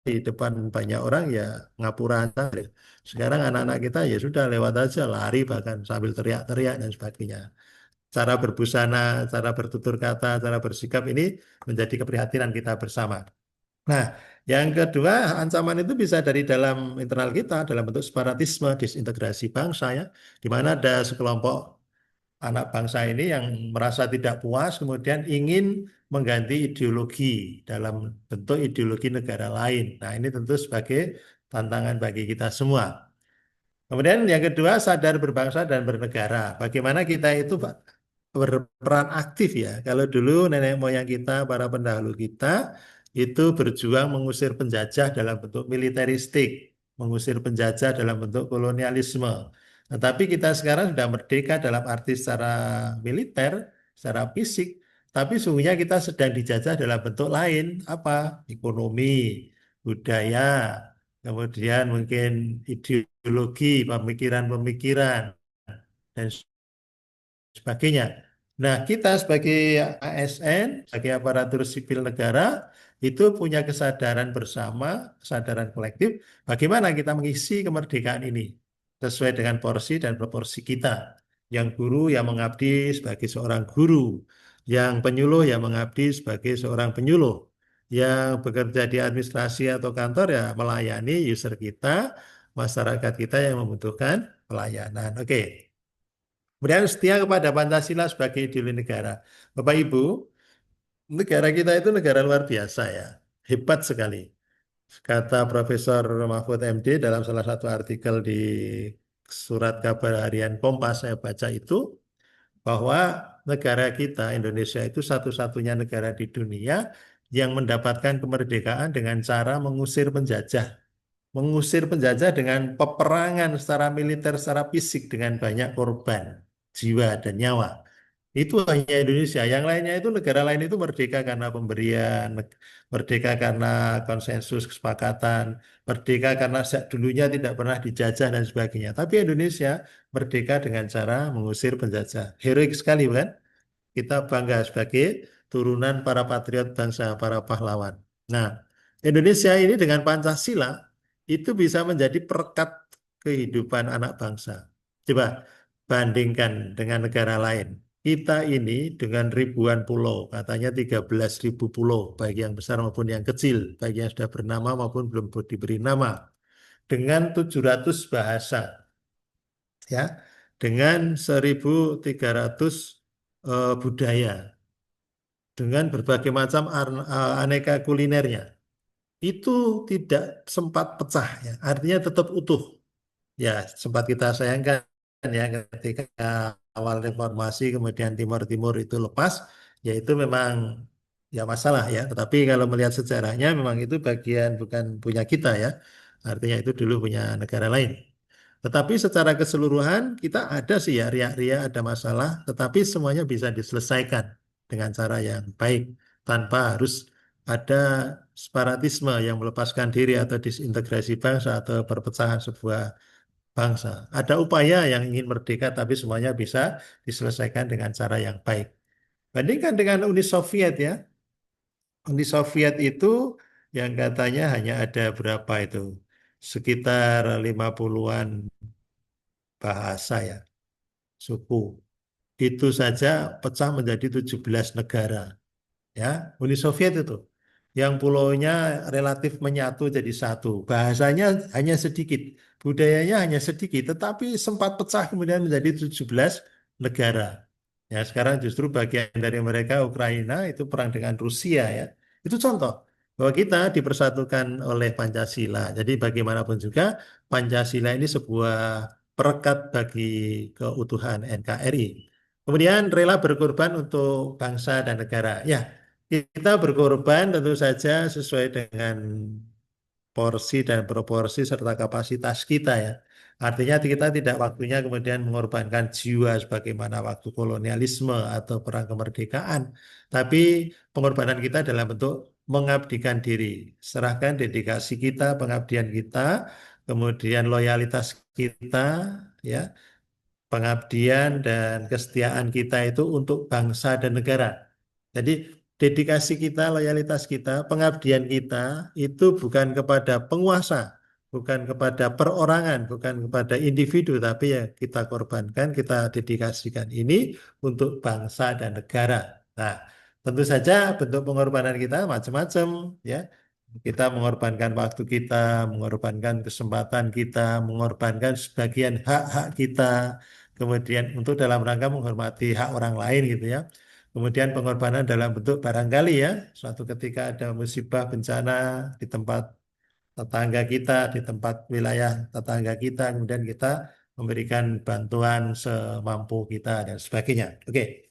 di depan banyak orang ya ngapura aja. Sekarang anak-anak kita ya sudah lewat aja lari bahkan sambil teriak-teriak dan sebagainya. Cara berbusana, cara bertutur kata, cara bersikap ini menjadi keprihatinan kita bersama. Nah, yang kedua ancaman itu bisa dari dalam internal kita dalam bentuk separatisme, disintegrasi bangsa ya, di mana ada sekelompok anak bangsa ini yang merasa tidak puas, kemudian ingin mengganti ideologi dalam bentuk ideologi negara lain. Nah, ini tentu sebagai tantangan bagi kita semua. Kemudian yang kedua, sadar berbangsa dan bernegara. Bagaimana kita itu Pak, berperan aktif ya. Kalau dulu nenek moyang kita, para pendahulu kita, itu berjuang mengusir penjajah dalam bentuk militeristik, mengusir penjajah dalam bentuk kolonialisme. Tetapi kita sekarang sudah merdeka dalam arti secara militer, secara fisik, tapi sungguhnya kita sedang dijajah dalam bentuk lain, apa? Ekonomi, budaya, kemudian mungkin ideologi, pemikiran-pemikiran, dan sebagainya. Nah, kita sebagai ASN, sebagai aparatur sipil negara, itu punya kesadaran bersama, kesadaran kolektif, bagaimana kita mengisi kemerdekaan ini sesuai dengan porsi dan proporsi kita. Yang guru yang mengabdi sebagai seorang guru, yang penyuluh yang mengabdi sebagai seorang penyuluh, yang bekerja di administrasi atau kantor ya melayani user kita, masyarakat kita yang membutuhkan pelayanan. Oke. Kemudian setia kepada Pancasila sebagai ideologi negara. Bapak Ibu, negara kita itu negara luar biasa ya. Hebat sekali. Kata Profesor Mahfud MD dalam salah satu artikel di surat kabar harian Kompas saya baca itu, bahwa negara kita, Indonesia itu satu-satunya negara di dunia yang mendapatkan kemerdekaan dengan cara mengusir penjajah. Mengusir penjajah dengan peperangan secara militer, secara fisik dengan banyak korban jiwa dan nyawa. Itu hanya Indonesia. Yang lainnya itu negara lain itu merdeka karena pemberian, merdeka karena konsensus kesepakatan, merdeka karena dulunya tidak pernah dijajah dan sebagainya. Tapi Indonesia merdeka dengan cara mengusir penjajah. Heroik sekali bukan? Kita bangga sebagai turunan para patriot bangsa, para pahlawan. Nah, Indonesia ini dengan Pancasila itu bisa menjadi perekat kehidupan anak bangsa. Coba bandingkan dengan negara lain. Kita ini dengan ribuan pulau, katanya 13.000 pulau, baik yang besar maupun yang kecil, baik yang sudah bernama maupun belum diberi nama, dengan 700 bahasa, ya, dengan 1.300 budaya, dengan berbagai macam aneka kulinernya. Itu tidak sempat pecah, ya. Artinya tetap utuh. Ya, sempat kita sayangkan ya ketika awal reformasi kemudian Timur Timur itu lepas, ya itu memang ya masalah ya. Tetapi kalau melihat sejarahnya memang itu bagian bukan punya kita ya. Artinya itu dulu punya negara lain. Tetapi secara keseluruhan kita ada sih ya riak-riak ada masalah, tetapi semuanya bisa diselesaikan dengan cara yang baik tanpa harus ada separatisme yang melepaskan diri atau disintegrasi bangsa atau perpecahan sebuah bangsa. Ada upaya yang ingin merdeka, tapi semuanya bisa diselesaikan dengan cara yang baik. Bandingkan dengan Uni Soviet ya. Uni Soviet itu yang katanya hanya ada berapa itu? Sekitar 50-an bahasa ya, suku. itu saja pecah menjadi 17 negara. Ya, Uni Soviet itu yang pulaunya relatif menyatu jadi satu. Bahasanya hanya sedikit, budayanya hanya sedikit, tetapi sempat pecah kemudian menjadi 17 negara. Ya, sekarang justru bagian dari mereka Ukraina itu perang dengan Rusia ya. Itu contoh bahwa kita dipersatukan oleh Pancasila. Jadi bagaimanapun juga Pancasila ini sebuah perekat bagi keutuhan NKRI. Kemudian rela berkorban untuk bangsa dan negara. Ya, kita berkorban tentu saja sesuai dengan porsi dan proporsi serta kapasitas kita ya. Artinya kita tidak waktunya kemudian mengorbankan jiwa sebagaimana waktu kolonialisme atau perang kemerdekaan. Tapi pengorbanan kita dalam bentuk mengabdikan diri. Serahkan dedikasi kita, pengabdian kita, kemudian loyalitas kita ya, pengabdian dan kesetiaan kita itu untuk bangsa dan negara. Jadi dedikasi kita, loyalitas kita, pengabdian kita itu bukan kepada penguasa, bukan kepada perorangan, bukan kepada individu, tapi ya kita korbankan, kita dedikasikan ini untuk bangsa dan negara. Nah, tentu saja bentuk pengorbanan kita macam-macam ya. Kita mengorbankan waktu kita, mengorbankan kesempatan kita, mengorbankan sebagian hak-hak kita, kemudian untuk dalam rangka menghormati hak orang lain gitu ya. Kemudian pengorbanan dalam bentuk barangkali ya, suatu ketika ada musibah bencana di tempat tetangga kita, di tempat wilayah tetangga kita, kemudian kita memberikan bantuan semampu kita dan sebagainya. Oke.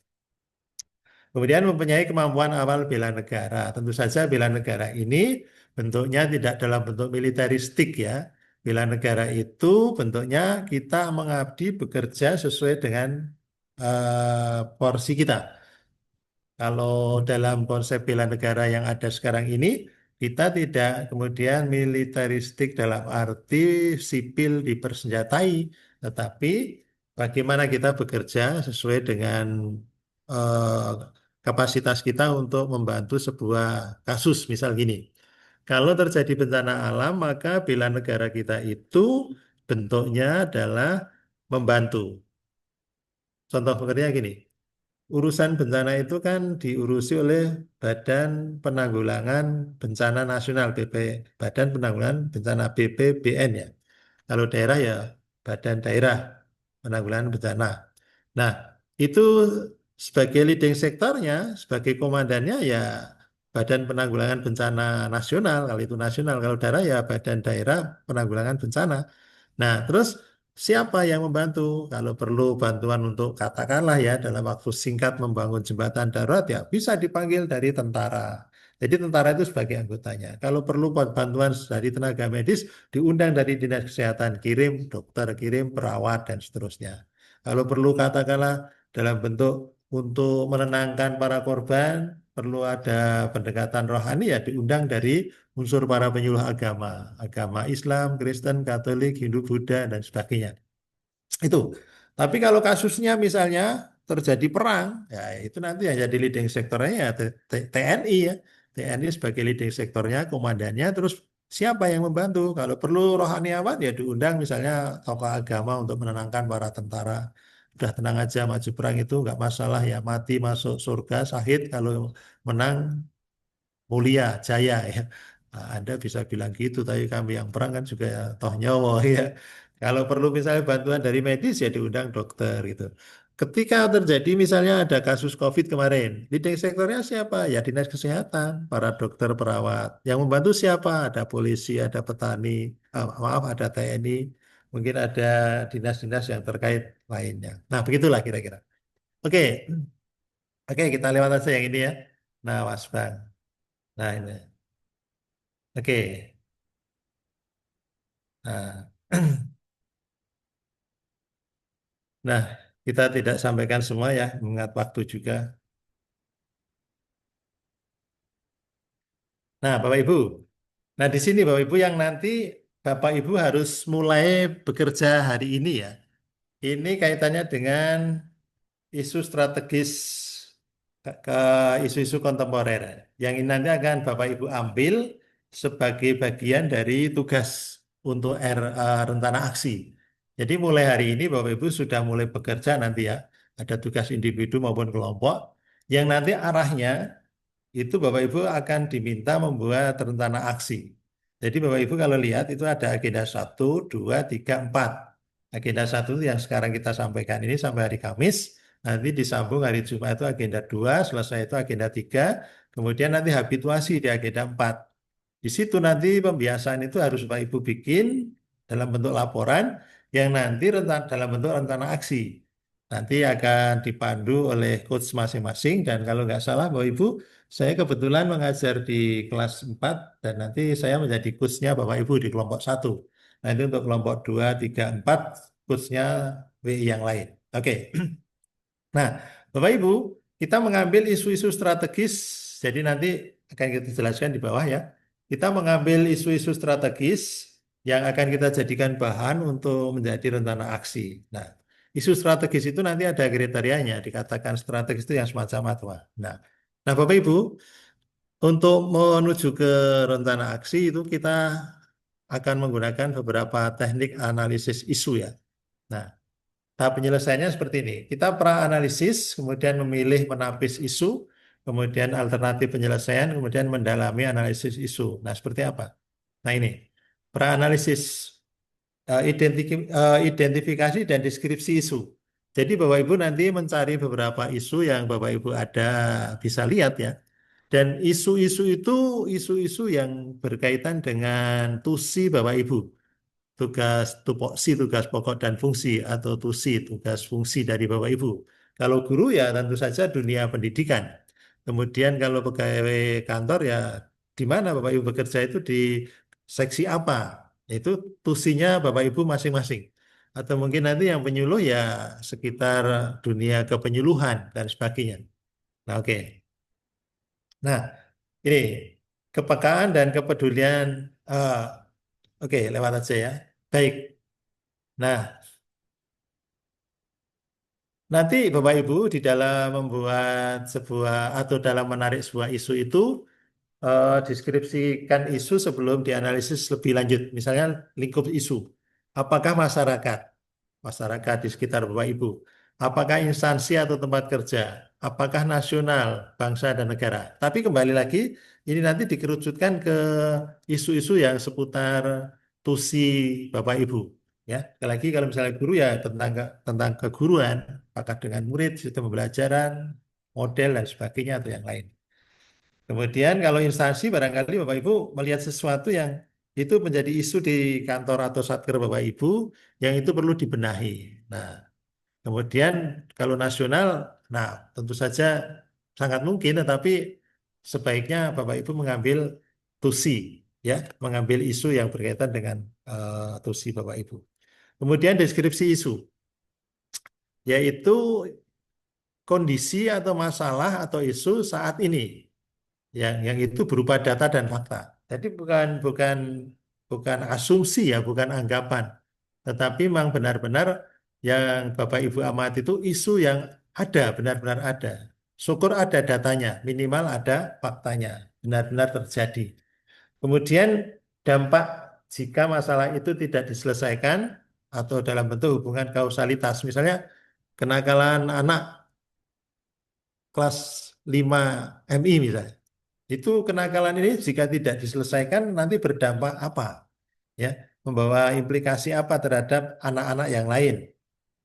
Kemudian mempunyai kemampuan awal bela negara. Tentu saja bela negara ini bentuknya tidak dalam bentuk militeristik ya. Bela negara itu bentuknya kita mengabdi bekerja sesuai dengan porsi kita. Kalau dalam konsep bela negara yang ada sekarang ini, kita tidak kemudian militeristik dalam arti sipil dipersenjatai, tetapi bagaimana kita bekerja sesuai dengan eh, kapasitas kita untuk membantu sebuah kasus, misal gini. Kalau terjadi bencana alam, maka bela negara kita itu bentuknya adalah membantu. Contoh pengertiannya gini. Urusan bencana itu kan diurusi oleh Badan Penanggulangan Bencana Nasional Badan Penanggulangan Bencana BPBN ya. Kalau daerah ya Badan Daerah Penanggulangan Bencana. Nah, itu sebagai leading sektornya, sebagai komandannya ya Badan Penanggulangan Bencana Nasional, kalau itu nasional, kalau daerah ya Badan Daerah Penanggulangan Bencana. Nah, terus siapa yang membantu? Kalau perlu bantuan untuk katakanlah ya dalam waktu singkat membangun jembatan darurat ya bisa dipanggil dari tentara. Jadi tentara itu sebagai anggotanya. Kalau perlu bantuan dari tenaga medis diundang dari dinas kesehatan, kirim dokter, kirim perawat dan seterusnya. Kalau perlu katakanlah dalam bentuk untuk menenangkan para korban, perlu ada pendekatan rohani ya diundang dari unsur para penyuluh agama, agama Islam, Kristen, Katolik, Hindu, Buddha, dan sebagainya. Itu. Tapi kalau kasusnya misalnya terjadi perang, ya itu nanti yang jadi leading sektornya ya TNI ya. TNI sebagai leading sektornya, komandannya, terus siapa yang membantu? Kalau perlu rohaniawan ya diundang misalnya tokoh agama untuk menenangkan para tentara. Udah tenang aja, maju perang itu nggak masalah ya, mati masuk surga, syahid kalau menang mulia, jaya ya. Nah, Anda bisa bilang gitu, tapi kami yang perang kan juga ya, toh nyawa ya. Kalau perlu misalnya bantuan dari medis ya diundang dokter gitu. Ketika terjadi misalnya ada kasus COVID kemarin, leading sektornya siapa? Ya dinas kesehatan, para dokter, perawat. Yang membantu siapa? Ada polisi, ada petani, maaf ada TNI, mungkin ada dinas-dinas yang terkait lainnya. Nah begitulah kira-kira. Oke, oke kita lewat aja yang ini ya. Nah Mas Bang. Nah ini. Oke. Nah, nah, kita tidak sampaikan semua ya, mengingat waktu juga. Nah, Bapak Ibu. Nah, di sini Bapak Ibu yang nanti Bapak Ibu harus mulai bekerja hari ini ya. Ini kaitannya dengan isu strategis ke isu-isu kontemporer. Yang ini nanti akan Bapak Ibu ambil sebagai bagian dari tugas untuk rencana aksi. Jadi mulai hari ini Bapak Ibu sudah mulai bekerja nanti ya. Ada tugas individu maupun kelompok yang nanti arahnya itu Bapak Ibu akan diminta membuat rencana aksi. Jadi Bapak Ibu kalau lihat itu ada agenda 1, 2, 3, 4. Agenda 1 itu yang sekarang kita sampaikan ini sampai hari Kamis. Nanti disambung hari Jumat itu agenda 2, selesai itu agenda 3. Kemudian nanti habituasi di agenda 4. Di situ nanti pembiasaan itu harus Bapak Ibu bikin dalam bentuk laporan yang nanti dalam bentuk rencana aksi. Nanti akan dipandu oleh coach masing-masing dan kalau nggak salah Bapak Ibu, saya kebetulan mengajar di kelas 4 dan nanti saya menjadi coachnya Bapak Ibu di kelompok 1. Nanti untuk kelompok 2, 3, 4, coachnya WI yang lain. Oke. Nah, Bapak Ibu, kita mengambil isu-isu strategis, jadi nanti akan kita jelaskan di bawah ya. Kita mengambil isu-isu strategis yang akan kita jadikan bahan untuk menjadi rencana aksi. Nah, isu strategis itu nanti ada kriterianya, dikatakan strategis itu yang semacam apa. Nah, Bapak Ibu, untuk menuju ke rencana aksi itu kita akan menggunakan beberapa teknik analisis isu ya. Nah, tahap penyelesaiannya seperti ini. Kita pra-analisis, kemudian memilih menapis isu, kemudian alternatif penyelesaian, kemudian mendalami analisis isu. Nah, seperti apa? Nah, ini. Pra-analisis, identifikasi dan deskripsi isu. Jadi Bapak Ibu nanti mencari beberapa isu yang Bapak Ibu ada bisa lihat ya. Dan isu-isu itu isu-isu yang berkaitan dengan tusi Bapak Ibu. Tugas tupoksi, tugas pokok dan fungsi atau tusi, tugas fungsi dari Bapak Ibu. Kalau guru ya tentu saja dunia pendidikan. Kemudian kalau pegawai kantor ya di mana Bapak Ibu bekerja itu di seksi apa? Itu tusinya Bapak Ibu masing-masing. Atau mungkin nanti yang penyuluh ya sekitar dunia kepenyuluhan dan sebagainya. Nah, oke. Nah, ini kepekaan dan kepedulian. Oke, lewat aja ya. Baik. Nah, nanti Bapak Ibu di dalam membuat sebuah atau dalam menarik sebuah isu itu deskripsikan isu sebelum dianalisis lebih lanjut. Misalnya lingkup isu. Apakah masyarakat? Masyarakat di sekitar Bapak Ibu. Apakah instansi atau tempat kerja? Apakah nasional, bangsa dan negara? Tapi kembali lagi, ini nanti dikerucutkan ke isu-isu yang seputar tusi Bapak Ibu. Ya, sekali lagi kalau misalnya guru ya tentang keguruan, apakah dengan murid, sistem pembelajaran, model dan sebagainya atau yang lain. Kemudian kalau instansi barangkali Bapak Ibu melihat sesuatu yang itu menjadi isu di kantor atau satker Bapak Ibu yang itu perlu dibenahi. Nah, kemudian kalau nasional, nah tentu saja sangat mungkin tetapi sebaiknya Bapak Ibu mengambil tusi ya, mengambil isu yang berkaitan dengan tusi Bapak Ibu. Kemudian deskripsi isu yaitu kondisi atau masalah atau isu saat ini yang itu berupa data dan fakta. Jadi bukan asumsi ya, bukan anggapan, tetapi memang benar-benar yang Bapak Ibu amati itu isu yang ada, benar-benar ada. Syukur ada datanya, minimal ada faktanya, benar-benar terjadi. Kemudian dampak jika masalah itu tidak diselesaikan atau dalam bentuk hubungan kausalitas, misalnya kenakalan anak kelas 5 MI misalnya. Itu kenakalan ini jika tidak diselesaikan nanti berdampak apa? Ya, membawa implikasi apa terhadap anak-anak yang lain.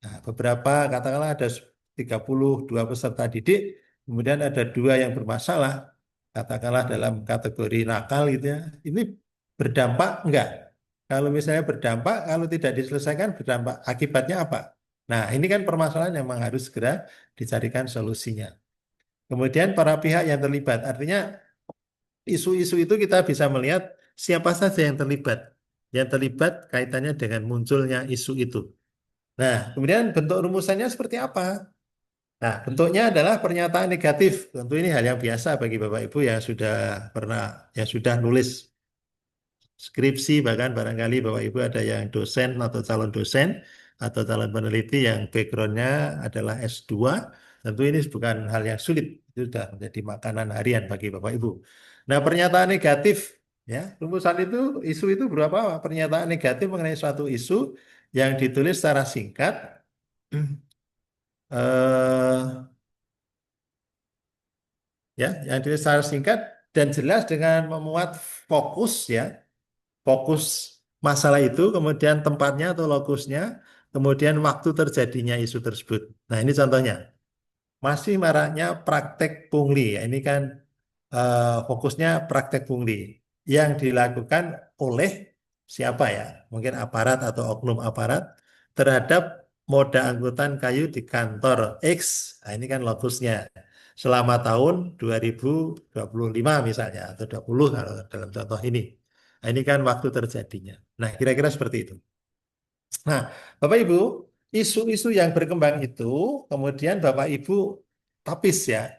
Nah, beberapa katakanlah ada 32 peserta didik, kemudian ada 2 yang bermasalah, katakanlah dalam kategori nakal gitu ya. Ini berdampak enggak? Kalau misalnya berdampak, kalau tidak diselesaikan berdampak, akibatnya apa? Nah, ini kan permasalahan yang memang harus segera dicarikan solusinya. Kemudian para pihak yang terlibat, artinya isu-isu itu kita bisa melihat siapa saja yang terlibat. Yang terlibat kaitannya dengan munculnya isu itu. Nah, kemudian bentuk rumusannya seperti apa? Nah, bentuknya adalah pernyataan negatif. Tentu ini hal yang biasa bagi Bapak Ibu yang sudah nulis skripsi, bahkan barangkali Bapak Ibu ada yang dosen atau calon dosen atau calon peneliti yang backgroundnya adalah S2. Tentu ini bukan hal yang sulit. Itu sudah menjadi makanan harian bagi Bapak Ibu. Nah, pernyataan negatif, ya, rumusan itu, isu itu berupa pernyataan negatif mengenai suatu isu yang ditulis secara singkat, eh, ya, yang ditulis secara singkat dan jelas dengan memuat fokus ya, fokus masalah itu, kemudian tempatnya atau lokusnya, kemudian waktu terjadinya isu tersebut. Nah, ini contohnya. Masih maraknya praktek pungli. Ya, ini kan fokusnya praktek pungli yang dilakukan oleh siapa ya? Mungkin aparat atau oknum aparat terhadap moda angkutan kayu di kantor X. Nah, ini kan lokusnya. Selama tahun 2025 misalnya, atau 20 kalau dalam contoh ini. Nah, ini kan waktu terjadinya. Nah, kira-kira seperti itu. Nah, Bapak Ibu, isu-isu yang berkembang itu kemudian Bapak Ibu tapis ya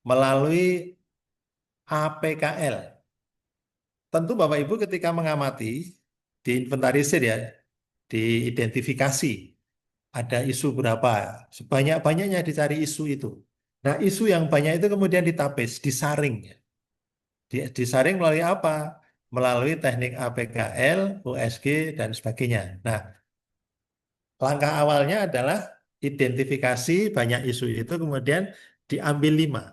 melalui APKL. Tentu Bapak Ibu ketika mengamati, diinventarisir ya, diidentifikasi ada isu berapa, sebanyak-banyaknya dicari isu itu. Nah, isu yang banyak itu kemudian ditapis, disaring. Ya. Disaring melalui apa? Melalui teknik APKL, USG, dan sebagainya. Nah, langkah awalnya adalah identifikasi banyak isu itu kemudian diambil 5.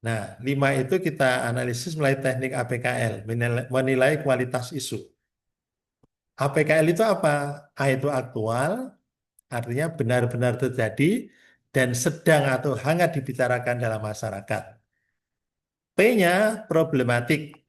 Nah, 5 itu kita analisis melalui teknik APKL, menilai kualitas isu. APKL itu apa? A itu aktual, artinya benar-benar terjadi dan sedang atau hangat dibicarakan dalam masyarakat. P-nya problematik,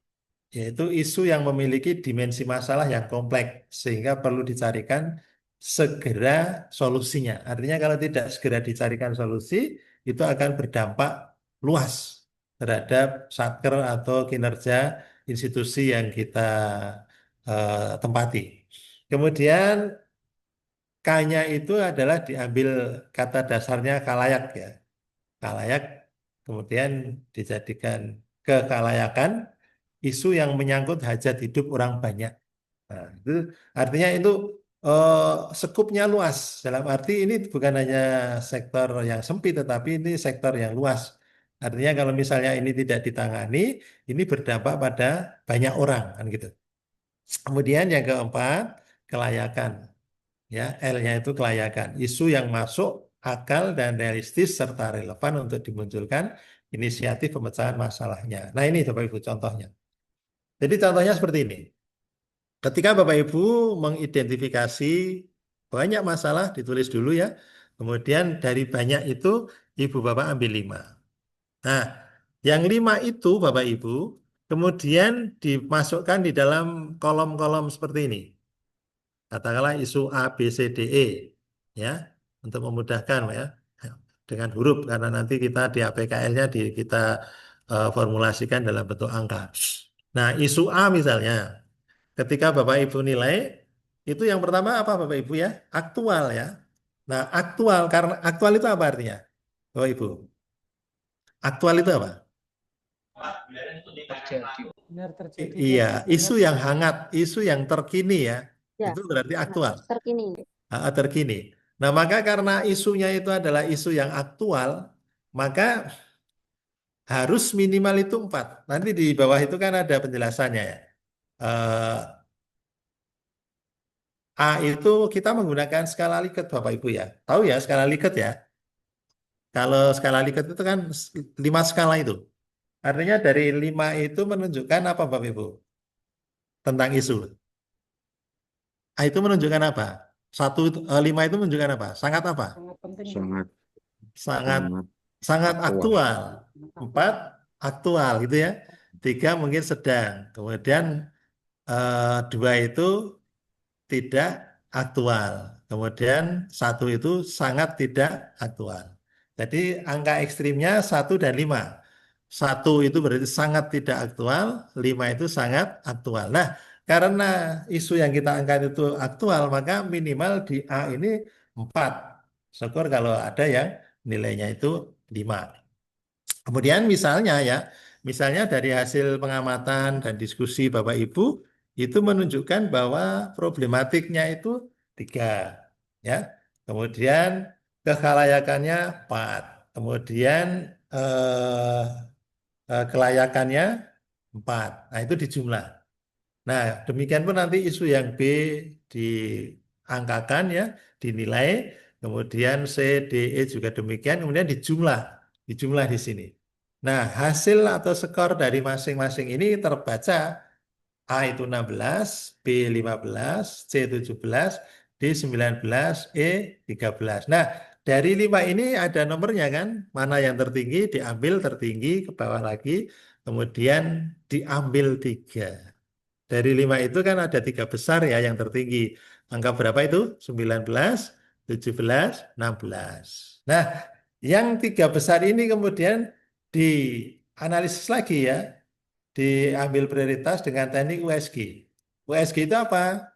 yaitu isu yang memiliki dimensi masalah yang kompleks sehingga perlu dicarikan segera solusinya. Artinya kalau tidak segera dicarikan solusi, itu akan berdampak luas terhadap satker atau kinerja institusi yang kita tempati. Kemudian K-nya itu adalah diambil kata dasarnya kalayak ya. Kalayak kemudian dijadikan kekalayakan isu yang menyangkut hajat hidup orang banyak. Nah, itu artinya itu sekupnya luas. Dalam arti ini bukan hanya sektor yang sempit, tetapi ini sektor yang luas. Artinya kalau misalnya ini tidak ditangani, ini berdampak pada banyak orang, kan gitu. Kemudian yang keempat, kelayakan. Ya, L-nya itu kelayakan. Isu yang masuk akal dan realistis serta relevan untuk dimunculkan inisiatif pemecahan masalahnya. Nah, ini Bapak Ibu contohnya. Jadi contohnya seperti ini. Ketika Bapak Ibu mengidentifikasi banyak masalah, ditulis dulu ya. Kemudian dari banyak itu Ibu Bapak ambil 5. Nah, yang 5 itu Bapak Ibu kemudian dimasukkan di dalam kolom-kolom seperti ini. Katakanlah isu A, B, C, D, E. Ya, untuk memudahkan ya. Dengan huruf karena nanti kita di APKL-nya kita formulasikan dalam bentuk angka. Nah, isu A misalnya. Ketika Bapak Ibu nilai, itu yang pertama apa Bapak Ibu ya? Aktual ya. Nah, aktual, karena aktual itu apa artinya? Bapak Ibu, aktual itu apa? Benar terjadi Iya, dan isu yang hangat, isu yang terkini ya. Ya, Itu berarti aktual. terkini. Terkini. Nah, maka karena isunya itu adalah isu yang aktual, maka harus minimal itu 4. Nanti di bawah itu kan ada penjelasannya ya. Eh, A itu kita menggunakan skala Likert Bapak Ibu ya. Tahu ya skala Likert ya? Kalau skala Likert itu kan 5 skala itu. Artinya dari 5 itu menunjukkan apa Bapak Ibu? Tentang isu. A itu menunjukkan apa? 5 itu menunjukkan apa? Sangat apa? sangat penting. Sangat Sangat sangat sangat aktual. aktual. 4 aktual gitu ya. 3 mungkin sedang. Kemudian 2 itu tidak aktual. Kemudian 1 itu sangat tidak aktual. Jadi angka ekstrimnya 1 dan 5. 1 itu berarti sangat tidak aktual, 5 itu sangat aktual. Nah, karena isu yang kita angkat itu aktual, maka minimal di A ini 4. Syukur kalau ada yang nilainya itu 5. Kemudian misalnya dari hasil pengamatan dan diskusi Bapak Ibu, itu menunjukkan bahwa problematiknya itu 3. Ya. Kemudian kekalayakannya 4. Kemudian kelayakannya 4. Nah, itu dijumlah. Nah, demikian pun nanti isu yang B diangkakan ya, dinilai, kemudian C, D, E juga demikian, kemudian dijumlah di sini. Nah, hasil atau skor dari masing-masing ini terbaca A itu 16, B 15, C 17, D 19, E 13. Nah, dari 5 ini ada nomornya kan? Mana yang tertinggi, diambil tertinggi, ke bawah lagi, kemudian diambil 3. Dari 5 itu kan ada 3 besar ya yang tertinggi. Angka berapa itu? 19, 17, 16. Nah, yang 3 besar ini kemudian dianalisis lagi ya. Diambil prioritas dengan teknik USG. USG itu apa?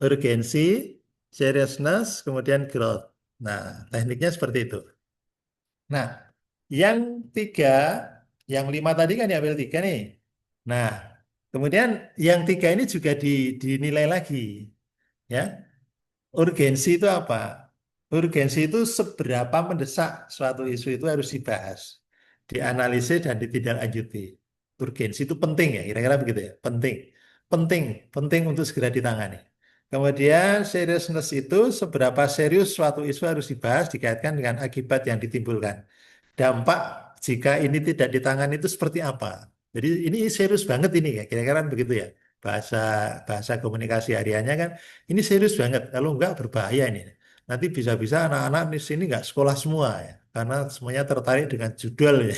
Urgensi, seriousness, kemudian growth. Nah, tekniknya seperti itu. Nah, yang 3, yang 5 tadi kan diambil 3 nih. Nah, kemudian yang 3 ini juga dinilai lagi. Ya, urgensi itu apa? Urgensi itu seberapa mendesak suatu isu itu harus dibahas, dianalisis dan ditindaklanjuti. Urgensi itu penting ya, kira-kira begitu ya. Penting untuk segera ditangani. Kemudian seriousness itu seberapa serius suatu isu harus dibahas dikaitkan dengan akibat yang ditimbulkan. Dampak jika ini tidak ditangani itu seperti apa? Jadi ini serius banget ini ya, kira-kira begitu ya. Bahasa bahasa komunikasi hariannya kan ini serius banget. Kalau enggak berbahaya ini. Nanti bisa-bisa anak-anak di sini nggak sekolah semua ya, karena semuanya tertarik dengan judul ya,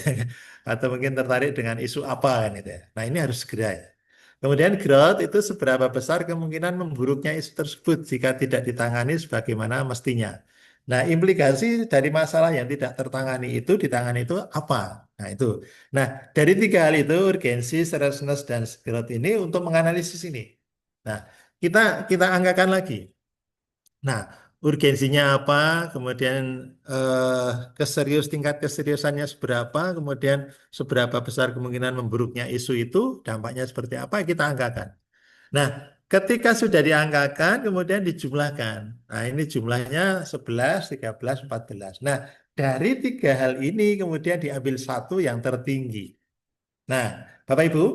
atau mungkin tertarik dengan isu apa kan itu ya. Nah ini harus segera ya. Kemudian growth itu seberapa besar kemungkinan memburuknya isu tersebut jika tidak ditangani sebagaimana mestinya. Nah, implikasi dari masalah yang tidak tertangani itu ditangani itu apa? Nah, itu. Nah, dari 3 hal itu, urgensi, seriousness, dan growth ini untuk menganalisis ini. Nah, kita anggakan lagi. Nah, urgensinya apa, kemudian tingkat keseriusannya seberapa, kemudian seberapa besar kemungkinan memburuknya isu itu, dampaknya seperti apa, kita anggakan. Nah, ketika sudah diangkakan, kemudian dijumlahkan. Nah, ini jumlahnya 11, 13, 14. Nah, dari 3 hal ini kemudian diambil satu yang tertinggi. Nah, Bapak Ibu,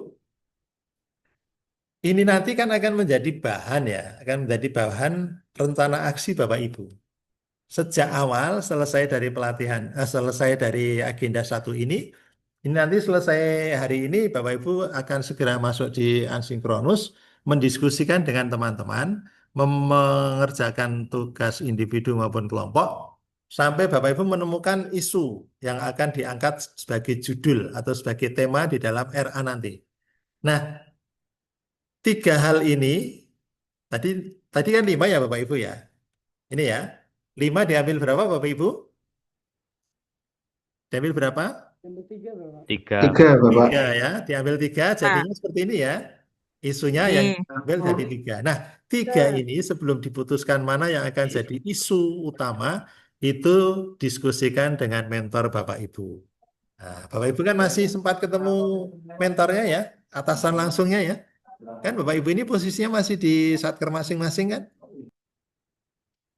ini nanti kan akan menjadi bahan ya, akan menjadi bahan rencana aksi Bapak Ibu. Sejak awal selesai dari pelatihan, selesai dari agenda 1 ini nanti selesai hari ini Bapak Ibu akan segera masuk di asinkronus, mendiskusikan dengan teman-teman, mengerjakan tugas individu maupun kelompok, sampai Bapak Ibu menemukan isu yang akan diangkat sebagai judul atau sebagai tema di dalam RA nanti. Nah, 3 hal ini, tadi kan 5 ya Bapak Ibu ya. Ini ya, 5 diambil berapa Bapak Ibu? Diambil berapa? 3. 3, Bapak. 3 ya, diambil 3 jadinya seperti ini ya. Isunya yang diambil jadi 3. Nah, 3 ini sebelum diputuskan mana yang akan jadi isu utama, itu diskusikan dengan mentor Bapak Ibu. Nah, Bapak Ibu kan masih sempat ketemu mentornya ya, atasan langsungnya ya. Kan Bapak Ibu ini posisinya masih di satker masing-masing kan?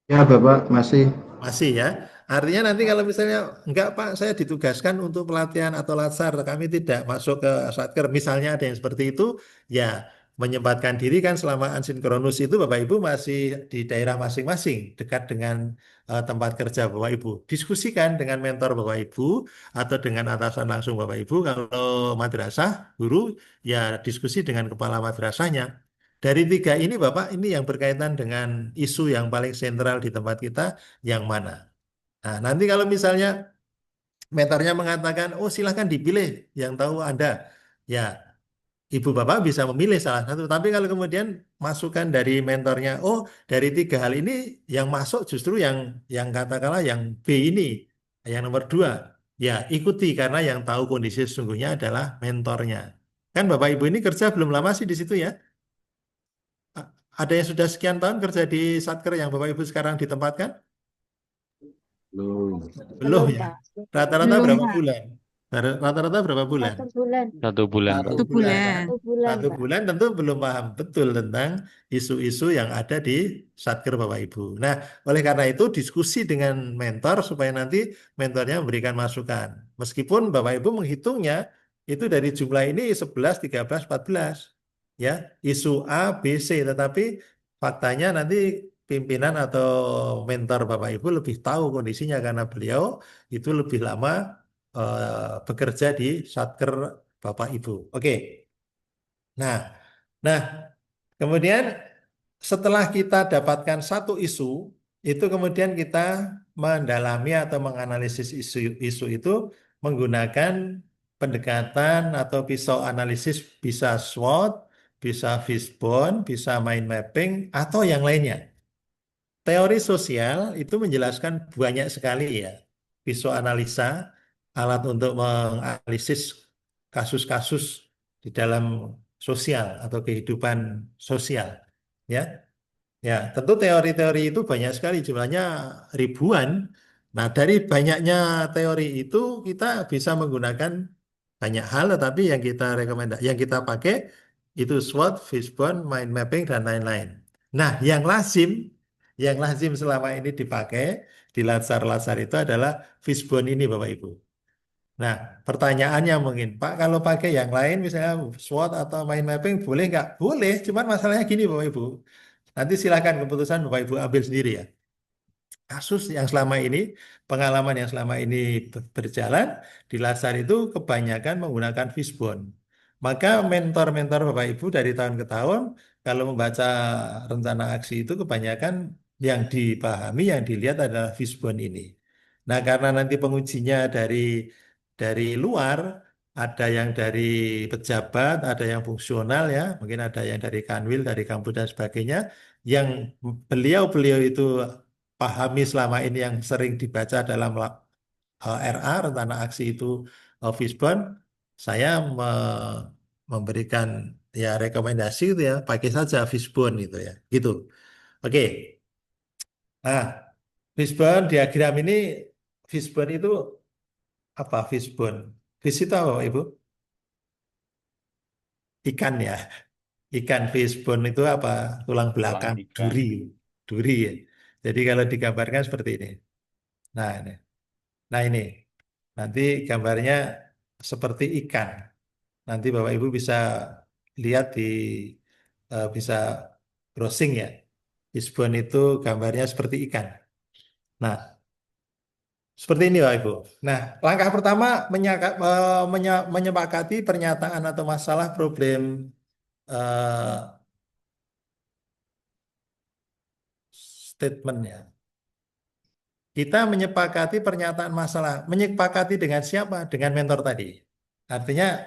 Ya, Bapak, masih. Masih ya. Artinya nanti kalau misalnya enggak Pak, saya ditugaskan untuk pelatihan atau latsar, kami tidak masuk ke satker, misalnya ada yang seperti itu, ya menyempatkan diri kan selama asinkronus itu Bapak Ibu masih di daerah masing-masing, dekat dengan tempat kerja Bapak Ibu. Diskusikan dengan mentor Bapak Ibu atau dengan atasan langsung Bapak Ibu. Kalau madrasah, guru, ya diskusi dengan kepala madrasahnya. Dari 3 ini Bapak, ini yang berkaitan dengan isu yang paling sentral di tempat kita, yang mana? Nah, nanti kalau misalnya mentornya mengatakan, oh silahkan dipilih yang tahu Anda. Ya, Ibu Bapak bisa memilih salah satu. Tapi kalau kemudian masukan dari mentornya, oh dari 3 hal ini yang masuk justru yang katakanlah yang B ini, yang nomor 2. Ya, ikuti karena yang tahu kondisi sesungguhnya adalah mentornya. Kan Bapak Ibu ini kerja belum lama sih di situ ya. Ada yang sudah sekian tahun kerja di satker yang Bapak Ibu sekarang ditempatkan? Belum ya. Rata-rata berapa bulan? Rata-rata berapa bulan? 1 bulan, Pak. 1 bulan. 1 bulan tentu belum paham betul tentang isu-isu yang ada di satker Bapak Ibu. Nah, oleh karena itu diskusi dengan mentor supaya nanti mentornya memberikan masukan. Meskipun Bapak Ibu menghitungnya itu dari jumlah ini 11, 13, 14. Ya, isu A, B, C, tetapi faktanya nanti pimpinan atau mentor Bapak Ibu lebih tahu kondisinya karena beliau itu lebih lama bekerja di Satker Bapak Ibu. Oke. Nah, nah kemudian setelah kita dapatkan satu isu, itu kemudian kita mendalami atau menganalisis isu itu menggunakan pendekatan atau pisau analisis, bisa SWOT, bisa fishbone, bisa mind mapping, atau yang lainnya. Teori sosial itu menjelaskan banyak sekali ya. Visualanalisa, alat untuk menganalisis kasus-kasus di dalam sosial atau kehidupan sosial. Ya, ya, tentu teori-teori itu banyak sekali, jumlahnya ribuan. Nah, dari banyaknya teori itu kita bisa menggunakan banyak hal, tetapi yang kita pakai itu SWOT, fishbone, mind mapping, dan lain-lain. Nah, yang lazim selama ini dipakai di latsar-latsar itu adalah fishbone ini, Bapak Ibu. Nah, pertanyaannya mungkin, Pak, kalau pakai yang lain, misalnya SWOT atau mind mapping, boleh nggak? Boleh, cuman masalahnya gini, Bapak Ibu. Nanti silakan keputusan Bapak Ibu ambil sendiri ya. Kasus yang selama ini, pengalaman yang selama ini berjalan di Lasar itu kebanyakan menggunakan fishbone. Maka mentor-mentor Bapak Ibu dari tahun ke tahun, kalau membaca rencana aksi itu kebanyakan yang dipahami, yang dilihat adalah fishbone ini. Nah, karena nanti pengujinya dari luar, ada yang dari pejabat, ada yang fungsional ya, mungkin ada yang dari Kanwil, dari kampus dan sebagainya, yang beliau-beliau itu pahami selama ini yang sering dibaca dalam RA, rencana aksi itu Fishbone, saya memberikan ya rekomendasi itu ya, pakai saja Fishbone itu ya, gitu. Oke. Nah, Fishbone diagram ini, Fishbone itu apa Fishbone? Fish itu apa, Ibu? Ikan ya. Ikan fishbone itu apa? Tulang belakang ikan. duri ya. Jadi kalau digambarkan seperti ini. Nah ini, ini. Nanti gambarnya seperti ikan. Nanti Bapak Ibu bisa lihat bisa browsing ya. Fishbone itu gambarnya seperti ikan. Nah, seperti ini Bapak Ibu. Nah, langkah pertama menyepakati pernyataan atau masalah problem statementnya. Kita menyepakati pernyataan masalah, menyepakati dengan siapa? Dengan mentor tadi. Artinya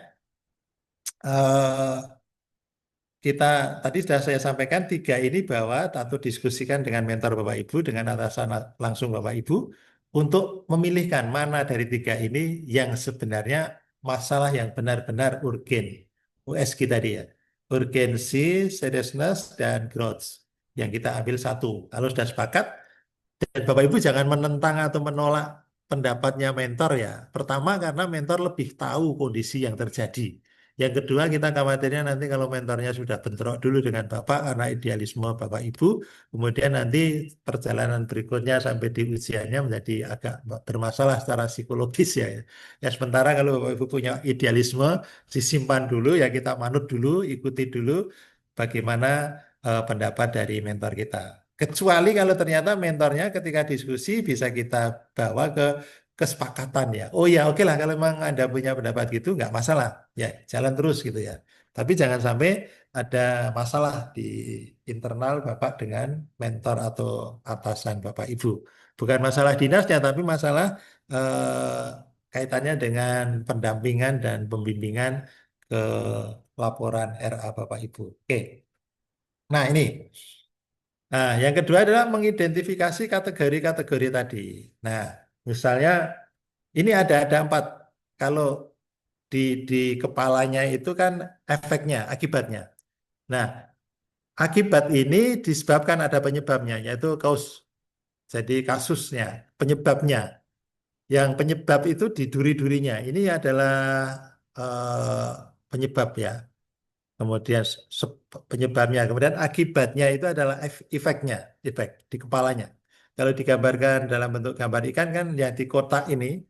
kita tadi sudah saya sampaikan tiga ini bahwa atau diskusikan dengan mentor Bapak Ibu, dengan atasan langsung Bapak Ibu, untuk memilihkan mana dari tiga ini yang sebenarnya masalah yang benar-benar urgen. USG tadi ya. Urgensi, seriousness, dan growth. Yang kita ambil satu. Kalau sudah sepakat, dan Bapak Ibu jangan menentang atau menolak pendapatnya mentor ya. Pertama karena mentor lebih tahu kondisi yang terjadi. Yang kedua kita khawatirnya nanti kalau mentornya sudah bentrok dulu dengan Bapak karena idealisme Bapak Ibu, kemudian nanti perjalanan berikutnya sampai di ujiannya menjadi agak bermasalah secara psikologis ya. Ya sementara kalau Bapak Ibu punya idealisme, disimpan dulu ya, kita manut dulu, ikuti dulu bagaimana pendapat dari mentor kita. Kecuali kalau ternyata mentornya ketika diskusi bisa kita bawa ke kesepakatan ya. Oh ya oke lah kalau memang Anda punya pendapat gitu nggak masalah. Ya jalan terus gitu ya. Tapi jangan sampai ada masalah di internal Bapak dengan mentor atau atasan Bapak Ibu. Bukan masalah dinasnya tapi masalah kaitannya dengan pendampingan dan pembimbingan ke laporan RA Bapak Ibu. Oke. Nah ini. Nah, yang kedua adalah mengidentifikasi kategori-kategori tadi. Nah, misalnya ini ada empat. Kalau di kepalanya itu kan efeknya, akibatnya. Nah, akibat ini disebabkan ada penyebabnya, yaitu cause. Jadi kasusnya, penyebabnya. Yang penyebab itu di duri-durinya. Ini adalah penyebab ya. Kemudian penyebabnya, kemudian akibatnya itu adalah efeknya, efek di kepalanya. Kalau digambarkan dalam bentuk gambar ikan kan yang di kotak ini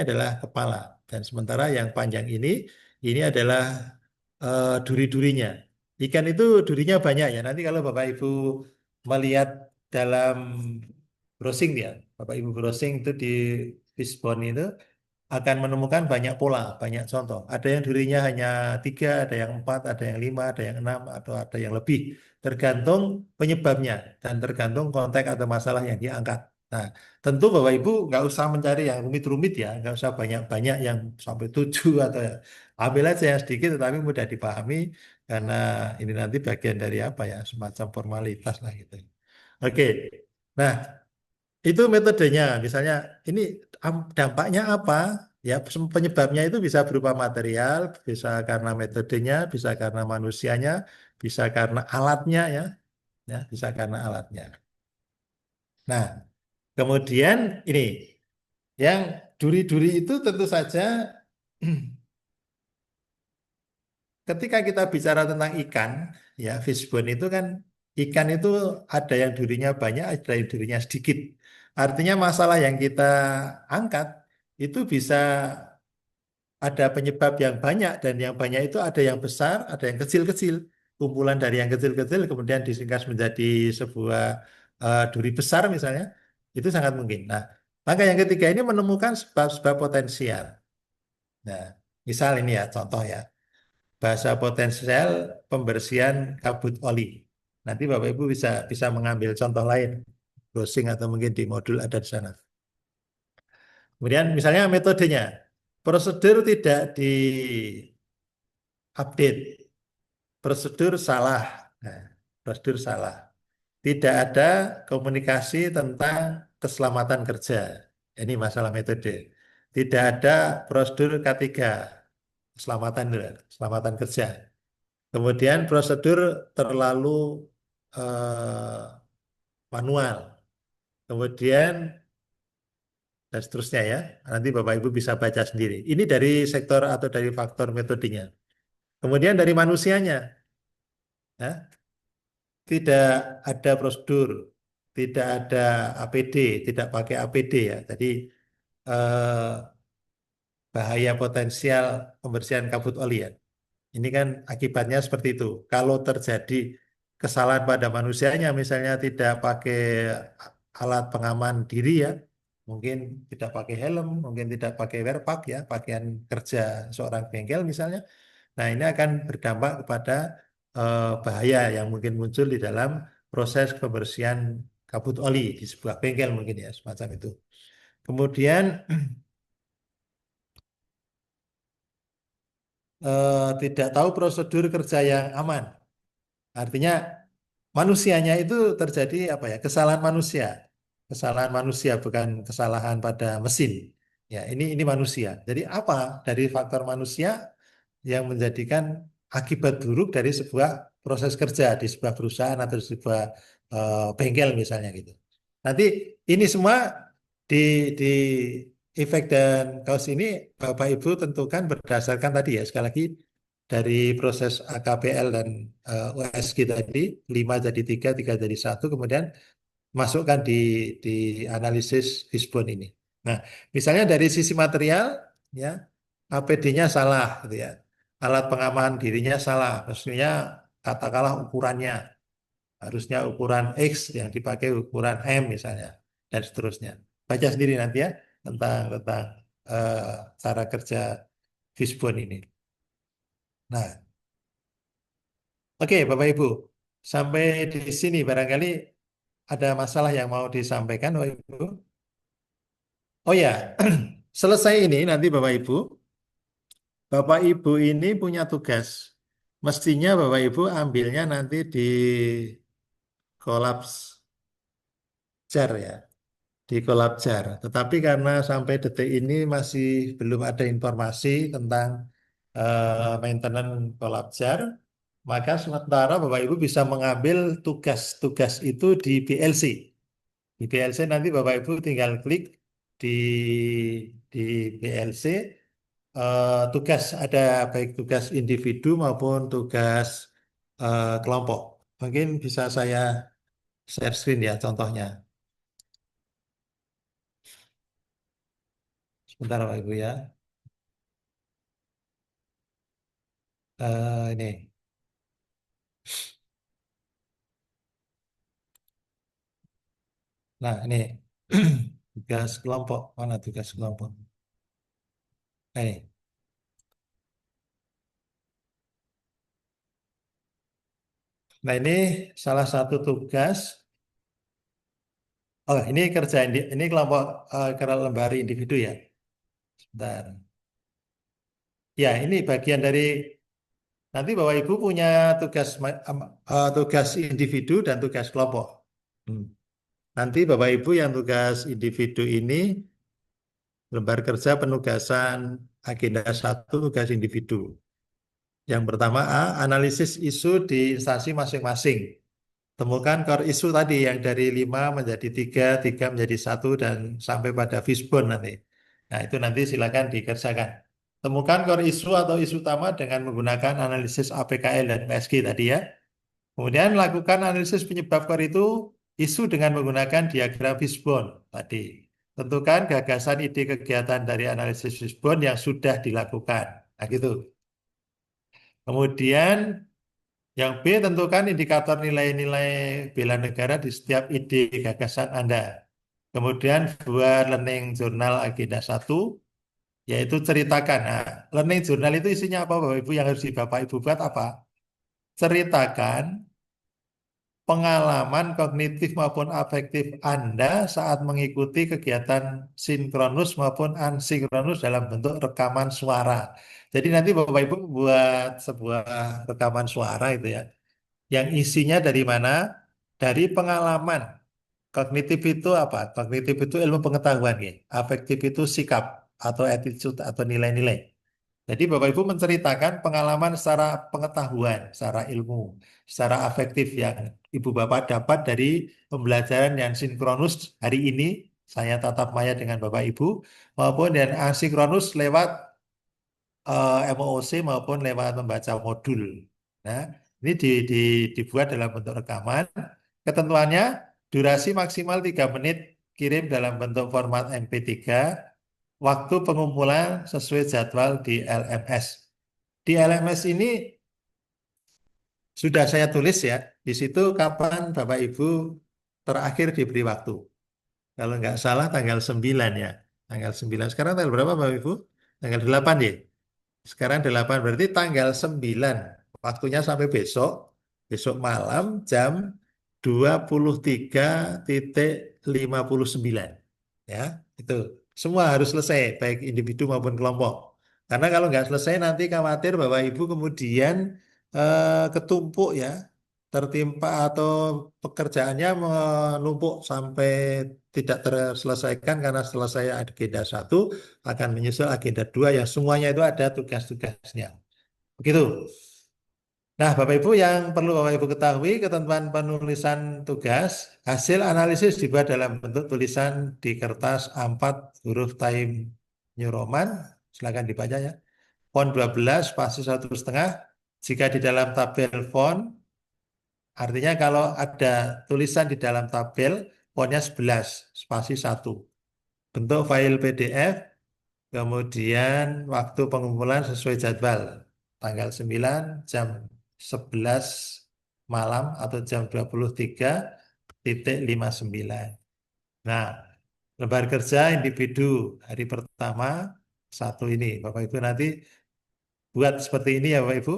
adalah kepala, dan sementara yang panjang ini adalah duri-durinya. Ikan itu durinya banyak ya. Nanti kalau Bapak Ibu melihat dalam browsing ya, Bapak Ibu browsing itu di Fishbone itu akan menemukan banyak pola, banyak contoh. Ada yang durinya hanya 3, ada yang 4, ada yang 5, ada yang 6, atau ada yang lebih. Tergantung penyebabnya dan tergantung konteks atau masalah yang diangkat. Nah, tentu Bapak Ibu nggak usah mencari yang rumit-rumit ya, nggak usah banyak-banyak yang sampai 7 atau ya. Ambil aja yang sedikit tetapi mudah dipahami karena ini nanti bagian dari apa ya, semacam formalitas lah gitu. Oke, nah itu metodenya, misalnya ini dampaknya apa? Ya, penyebabnya itu bisa berupa material, bisa karena metodenya, bisa karena manusianya, bisa karena alatnya ya, bisa karena alatnya. Nah, kemudian ini yang duri-duri itu tentu saja ketika kita bicara tentang ikan, ya fishbone itu kan ikan itu ada yang durinya banyak, ada yang durinya sedikit. Artinya masalah yang kita angkat itu bisa ada penyebab yang banyak dan yang banyak itu ada yang besar, ada yang kecil-kecil. Kumpulan dari yang kecil-kecil kemudian disingkas menjadi sebuah duri besar misalnya, itu sangat mungkin. Nah, maka yang ketiga ini menemukan sebab-sebab potensial. Nah, misal ini ya contoh ya, bahasa potensial pembersihan kabut oli. Nanti Bapak Ibu bisa bisa mengambil contoh lain, browsing atau mungkin di modul ada di sana. Kemudian misalnya metodenya, prosedur tidak diupdate, prosedur salah. Nah, prosedur salah. Tidak ada komunikasi tentang keselamatan kerja. Ini masalah metode. Tidak ada prosedur K3, keselamatan, keselamatan kerja. Kemudian prosedur terlalu manual. Kemudian dan seterusnya ya. Nanti Bapak Ibu bisa baca sendiri. Ini dari sektor atau dari faktor metodenya. Kemudian dari manusianya, ya, tidak ada prosedur, tidak ada APD, tidak pakai APD ya. Jadi eh, bahaya potensial pembersihan kabut oli ya. Ini kan akibatnya seperti itu. Kalau terjadi kesalahan pada manusianya, misalnya tidak pakai alat pengaman diri ya, mungkin tidak pakai helm, mungkin tidak pakai wearpack ya, pakaian kerja seorang bengkel misalnya. Nah, ini akan berdampak kepada bahaya yang mungkin muncul di dalam proses pembersihan kabut oli di sebuah bengkel mungkin ya, semacam itu. Kemudian tidak tahu prosedur kerja yang aman. Artinya manusianya itu terjadi apa ya? Kesalahan manusia. Kesalahan manusia bukan kesalahan pada mesin. Ya, ini manusia. Jadi apa dari faktor manusia yang menjadikan akibat buruk dari sebuah proses kerja di sebuah perusahaan atau di sebuah bengkel misalnya gitu. Nanti ini semua di di efek dan kaos ini Bapak Ibu tentukan berdasarkan tadi ya sekali lagi dari proses AKPL dan USG tadi 5 jadi 3, 3 jadi 1 kemudian masukkan di analisis Fishbone ini. Nah, misalnya dari sisi material ya APD-nya salah gitu ya. Alat pengaman dirinya salah. Maksudnya katakanlah ukurannya harusnya ukuran X yang dipakai ukuran M misalnya dan seterusnya. Baca sendiri nanti ya tentang eh, cara kerja Fishbone ini. Nah, oke Bapak Ibu, sampai di sini barangkali ada masalah yang mau disampaikan Bapak Ibu. Oh ya, selesai ini nanti Bapak Ibu ini punya tugas. Mestinya Bapak Ibu ambilnya nanti di kolaps jar ya, di kolaps jar. Tetapi karena sampai detik ini masih belum ada informasi tentang maintenance kolaps jar, maka sementara Bapak Ibu bisa mengambil tugas-tugas itu di BLC. Di BLC nanti Bapak Ibu tinggal klik di di BLC tugas ada baik tugas individu maupun tugas kelompok. Mungkin bisa saya share screen ya contohnya. Sebentar Bapak Ibu ya. Ini. Nah, ini tugas kelompok. Mana tugas kelompok? Nah, ini. Nah, ini salah satu tugas. Oh, ini kerjaan ini kelompok lembar individu ya. Sebentar. Ya, ini bagian dari nanti Bapak Ibu punya tugas individu dan tugas kelompok. Nanti Bapak Ibu yang tugas individu ini lembar kerja penugasan agenda 1 tugas individu. Yang pertama A, analisis isu di instansi masing-masing. Temukan core isu tadi yang dari 5 menjadi 3, 3 menjadi 1 dan sampai pada fishbone nanti. Nah, itu nanti silakan dikerjakan. Temukan core isu atau isu utama dengan menggunakan analisis APKL dan PSG tadi ya. Kemudian lakukan analisis penyebab core isu dengan menggunakan diagram fishbone tadi. Tentukan gagasan ide kegiatan dari analisis fishbone yang sudah dilakukan. Nah, gitu. Kemudian yang B, tentukan indikator nilai-nilai bela negara di setiap ide gagasan Anda. Kemudian buat learning journal agenda 1, yaitu ceritakan. Nah, learning journal itu isinya apa Bapak Ibu yang harus Bapak Ibu buat apa? Ceritakan pengalaman kognitif maupun afektif Anda saat mengikuti kegiatan sinkronus maupun asinkronus dalam bentuk rekaman suara. Jadi nanti Bapak Ibu buat sebuah rekaman suara itu ya. Yang isinya dari mana? Dari pengalaman. Kognitif itu apa? Kognitif itu ilmu pengetahuan ya. Afektif itu sikap atau attitude atau nilai-nilai. Jadi Bapak Ibu menceritakan pengalaman secara pengetahuan, secara ilmu, secara afektif yang Ibu Bapak dapat dari pembelajaran yang sinkronus hari ini, saya tatap maya dengan Bapak Ibu, maupun yang asinkronus lewat MOOC maupun lewat membaca modul. Nah, ini dibuat dalam bentuk rekaman. Ketentuannya, durasi maksimal 3 menit, kirim dalam bentuk format MP3, waktu pengumpulan sesuai jadwal di LMS. Di LMS ini sudah saya tulis ya, di situ kapan Bapak Ibu terakhir diberi waktu. Kalau nggak salah tanggal 9 ya. Tanggal 9. Sekarang tanggal berapa Bapak Ibu? Tanggal 8 ya. Sekarang 8 berarti tanggal 9. Waktunya sampai besok. Besok malam jam 23.59. Ya, itu. Semua harus selesai, baik individu maupun kelompok. Karena kalau nggak selesai nanti khawatir Bapak Ibu kemudian ketumpuk ya, tertimpa atau pekerjaannya menumpuk sampai tidak terselesaikan karena selesai agenda 1 akan menyusul agenda 2 yang semuanya itu ada tugas-tugasnya. Begitu. Nah, Bapak Ibu yang perlu Bapak Ibu ketahui ketentuan penulisan tugas, hasil analisis dibuat dalam bentuk tulisan di kertas A4 huruf Time New Roman, silakan dibaca ya. Font 12, spasi 1,5. Jika di dalam tabel font, artinya kalau ada tulisan di dalam tabel, fontnya 11, spasi 1. Bentuk file PDF, kemudian waktu pengumpulan sesuai jadwal. Tanggal 9 jam 11 malam atau jam 23.59. Nah, lembar kerja individu hari pertama 1 ini. Bapak Ibu nanti buat seperti ini ya Bapak Ibu.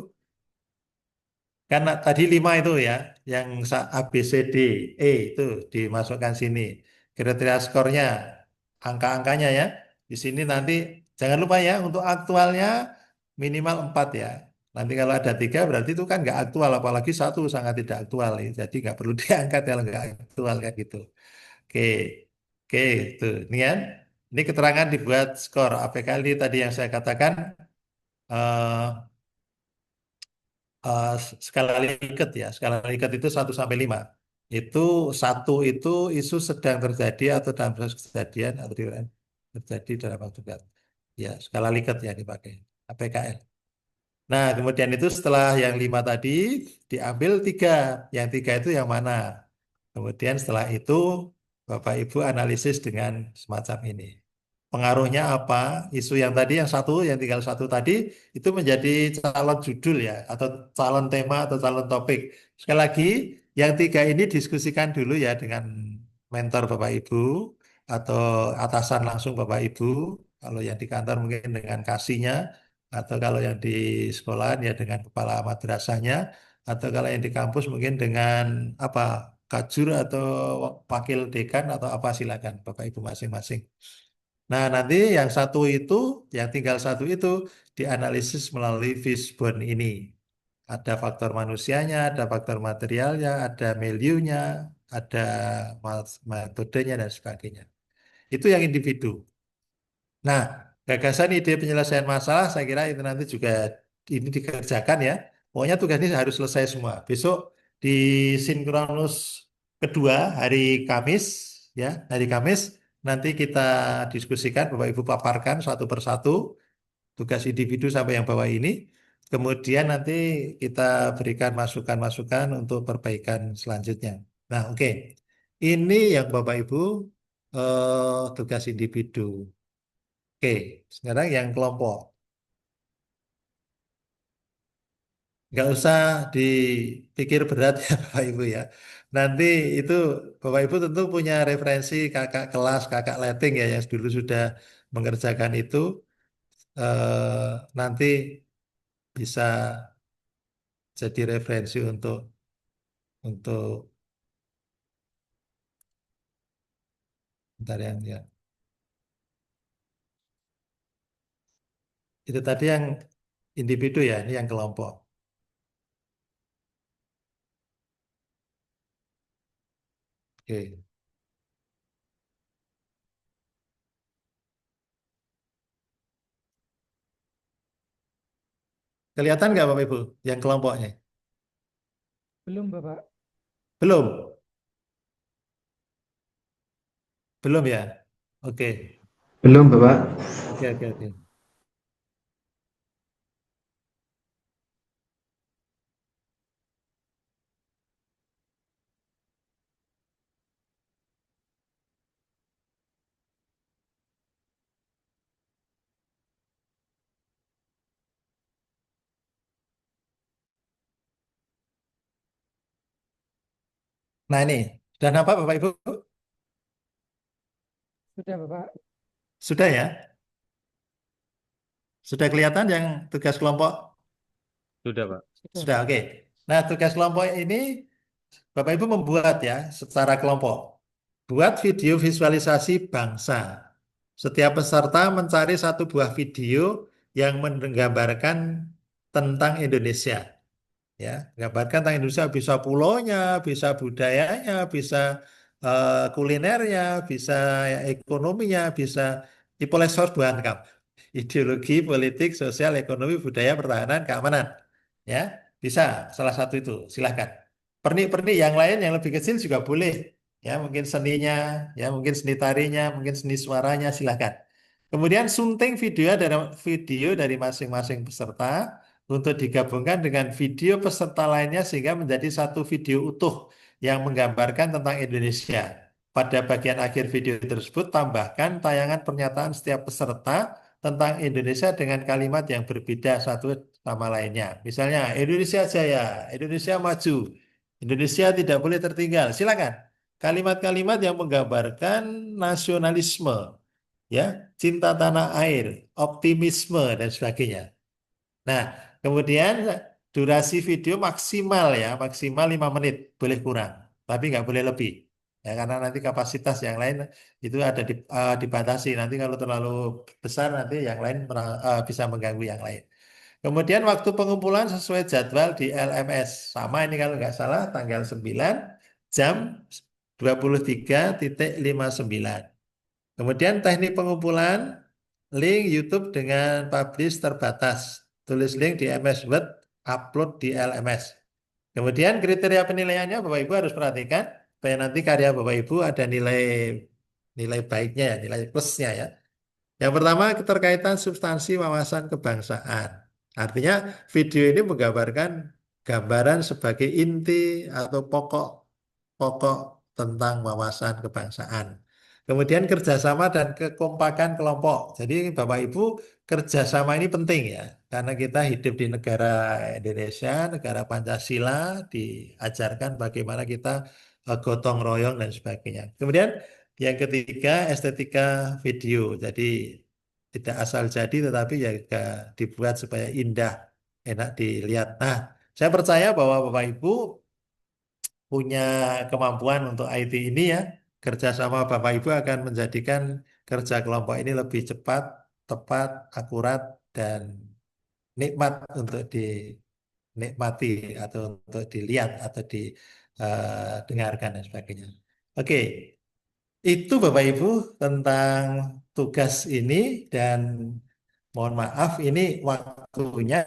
Karena tadi 5 itu ya, yang A, B, C, D, E itu dimasukkan sini. Kriteria skornya, angka-angkanya ya. Di sini nanti jangan lupa ya, untuk aktualnya minimal 4 ya. Nanti kalau ada 3 berarti itu kan nggak aktual, apalagi 1 sangat tidak aktual. Ya. Jadi nggak perlu diangkat kalau nggak aktual kayak gitu. Oke, oke, tuh. Ini kan, ini keterangan dibuat skor APKL tadi yang saya katakan. Skala Likert ya, skala Likert itu 1 sampai 5. Itu 1 itu isu sedang terjadi atau dalam proses kejadian atau terjadi dalam waktu dekat. Ya, skala Likert yang dipakai, APKL. Nah, kemudian itu setelah yang 5 tadi diambil 3. Yang 3 itu yang mana? Kemudian setelah itu Bapak Ibu analisis dengan semacam ini. Pengaruhnya apa? Isu yang tadi, yang 1, yang tinggal 1 tadi, itu menjadi calon judul ya, atau calon tema atau calon topik. Sekali lagi, yang 3 ini diskusikan dulu ya dengan mentor Bapak Ibu atau atasan langsung Bapak Ibu. Kalau yang di kantor mungkin dengan kasihnya, atau kalau yang di sekolah ya dengan kepala madrasahnya, atau kalau yang di kampus mungkin dengan apa kajur atau wakil dekan atau apa silakan Bapak Ibu masing-masing. Nah, nanti yang satu itu, yang tinggal satu itu dianalisis melalui fishbone ini. Ada faktor manusianya, ada faktor materialnya, ada milieunya, ada metodenya dan sebagainya. Itu yang individu. Nah, gagasan ide penyelesaian masalah saya kira itu nanti juga ini dikerjakan ya. Pokoknya tugas ini harus selesai semua. Besok di sinkronus kedua hari Kamis ya, hari Kamis nanti kita diskusikan Bapak Ibu paparkan satu persatu tugas individu sampai yang bawah ini. Kemudian nanti kita berikan masukan-masukan untuk perbaikan selanjutnya. Nah, oke. Ini yang Bapak Ibu tugas individu. Oke, sekarang yang kelompok. Nggak usah dipikir berat ya Bapak Ibu ya. Nanti itu Bapak Ibu tentu punya referensi kakak kelas, kakak letting ya yang dulu sudah mengerjakan itu. Nanti bisa jadi referensi untuk bentar ya. Itu tadi yang individu ya, ini yang kelompok. Oke. Kelihatan nggak Bapak Ibu yang kelompoknya? Belum, Bapak. Belum? Belum ya? Oke. Belum, Bapak. Oke. Nah ini, sudah nampak Bapak Ibu? Sudah, Bapak. Sudah ya? Sudah kelihatan yang tugas kelompok? Sudah, Pak. Sudah, oke. Nah, tugas kelompok ini Bapak Ibu membuat ya secara kelompok. Buat video visualisasi bangsa. Setiap peserta mencari satu buah video yang menggambarkan tentang Indonesia. Ya, gambarkan tentang Indonesia bisa pulaunya, bisa budayanya, bisa kulinernya, bisa ekonominya, bisa Ipolesor bukan kamu. Ideologi, politik, sosial, ekonomi, budaya, pertahanan, keamanan. Ya, bisa salah satu itu. Silahkan. Pernik-pernik yang lain yang lebih kecil juga boleh. Ya, mungkin seninya, ya mungkin seni tarinya, mungkin seni suaranya, silahkan. Kemudian sunting video dari masing-masing peserta untuk digabungkan dengan video peserta lainnya sehingga menjadi satu video utuh yang menggambarkan tentang Indonesia. Pada bagian akhir video tersebut, tambahkan tayangan pernyataan setiap peserta tentang Indonesia dengan kalimat yang berbeda satu sama lainnya. Misalnya, Indonesia Jaya, Indonesia Maju, Indonesia tidak boleh tertinggal. Silakan. Kalimat-kalimat yang menggambarkan nasionalisme, ya, cinta tanah air, optimisme, dan sebagainya. Nah, kemudian durasi video maksimal ya, maksimal 5 menit, boleh kurang, tapi nggak boleh lebih. Ya, karena nanti kapasitas yang lain itu ada dibatasi. Nanti kalau terlalu besar nanti yang lain bisa mengganggu yang lain. Kemudian waktu pengumpulan sesuai jadwal di LMS. Sama ini kalau nggak salah tanggal 9 jam 23.59. Kemudian teknik pengumpulan link YouTube dengan publish terbatas. Tulis link di MS Word, upload di LMS. Kemudian kriteria penilaiannya Bapak Ibu harus perhatikan supaya nanti karya Bapak Ibu ada nilai baiknya ya, nilai plusnya ya. Yang pertama keterkaitan substansi wawasan kebangsaan. Artinya video ini menggambarkan gambaran sebagai inti atau pokok tentang wawasan kebangsaan. Kemudian kerjasama dan kekompakan kelompok. Jadi Bapak Ibu kerjasama ini penting ya, karena kita hidup di negara Indonesia, negara Pancasila, diajarkan bagaimana kita gotong royong dan sebagainya. Kemudian yang ketiga estetika video. Jadi tidak asal jadi tetapi ya juga dibuat supaya indah, enak dilihat. Nah, saya percaya bahwa Bapak Ibu punya kemampuan untuk IT ini ya. Kerjasama Bapak Ibu akan menjadikan kerja kelompok ini lebih cepat, tepat, akurat, dan nikmat untuk dinikmati atau untuk dilihat atau didengarkan dan sebagainya. Oke, itu Bapak Ibu tentang tugas ini dan mohon maaf ini waktunya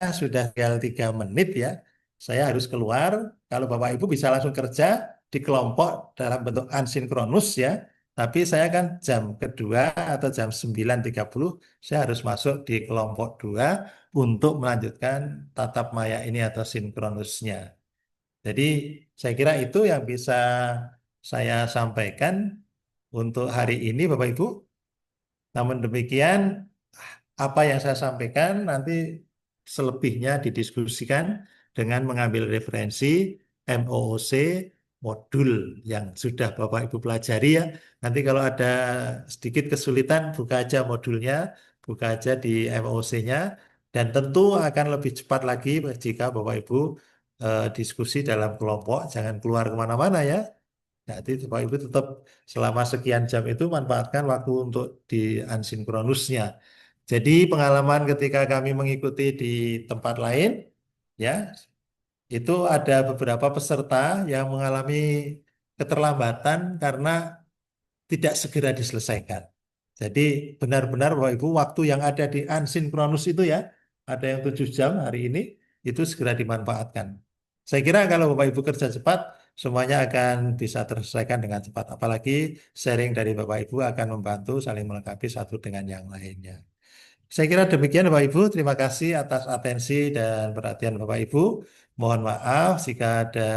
sudah tinggal 3 menit ya. Saya harus keluar. Kalau Bapak Ibu bisa langsung kerja di kelompok dalam bentuk asinkronus ya. Tapi saya kan jam kedua atau jam 9.30 saya harus masuk di kelompok 2 untuk melanjutkan tatap maya ini atau sinkronusnya. Jadi saya kira itu yang bisa saya sampaikan untuk hari ini Bapak Ibu. Namun demikian apa yang saya sampaikan nanti selebihnya didiskusikan dengan mengambil referensi MOOC modul yang sudah Bapak Ibu pelajari ya. Nanti kalau ada sedikit kesulitan buka aja modulnya, buka aja di MOOC-nya dan tentu akan lebih cepat lagi jika Bapak Ibu diskusi dalam kelompok, jangan keluar kemana-mana ya. Jadi Bapak Ibu tetap selama sekian jam itu manfaatkan waktu untuk di asinkronusnya. Jadi pengalaman ketika kami mengikuti di tempat lain, ya itu ada beberapa peserta yang mengalami keterlambatan karena tidak segera diselesaikan. Jadi benar-benar Bapak Ibu waktu yang ada di asinkronus itu ya, ada yang 7 jam hari ini, itu segera dimanfaatkan. Saya kira kalau Bapak Ibu kerja cepat, semuanya akan bisa terselesaikan dengan cepat. Apalagi sharing dari Bapak Ibu akan membantu saling melengkapi satu dengan yang lainnya. Saya kira demikian Bapak Ibu. Terima kasih atas atensi dan perhatian Bapak Ibu. Mohon maaf jika ada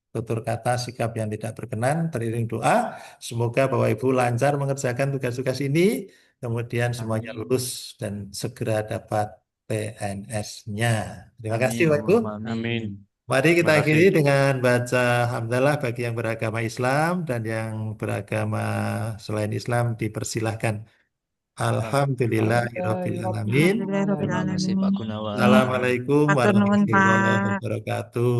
tutur kata sikap yang tidak berkenan, teriring doa. Semoga Bapak Ibu lancar mengerjakan tugas-tugas ini, kemudian semuanya Amin. lulus dan segera dapat PNS-nya. Terima kasih Amin. Bapak Ibu. Allahumma Amin. amin. Mari kita Terima akhiri kasih. dengan baca hamdalah bagi yang beragama Islam dan yang beragama selain Islam dipersilahkan. Alhamdulillahirabbil alamin. Alhamdulillahirabbil Terima kasih alamin. Pak Gunawan. Assalamualaikum Matur nuwun, warahmatullahi Pak. wabarakatuh.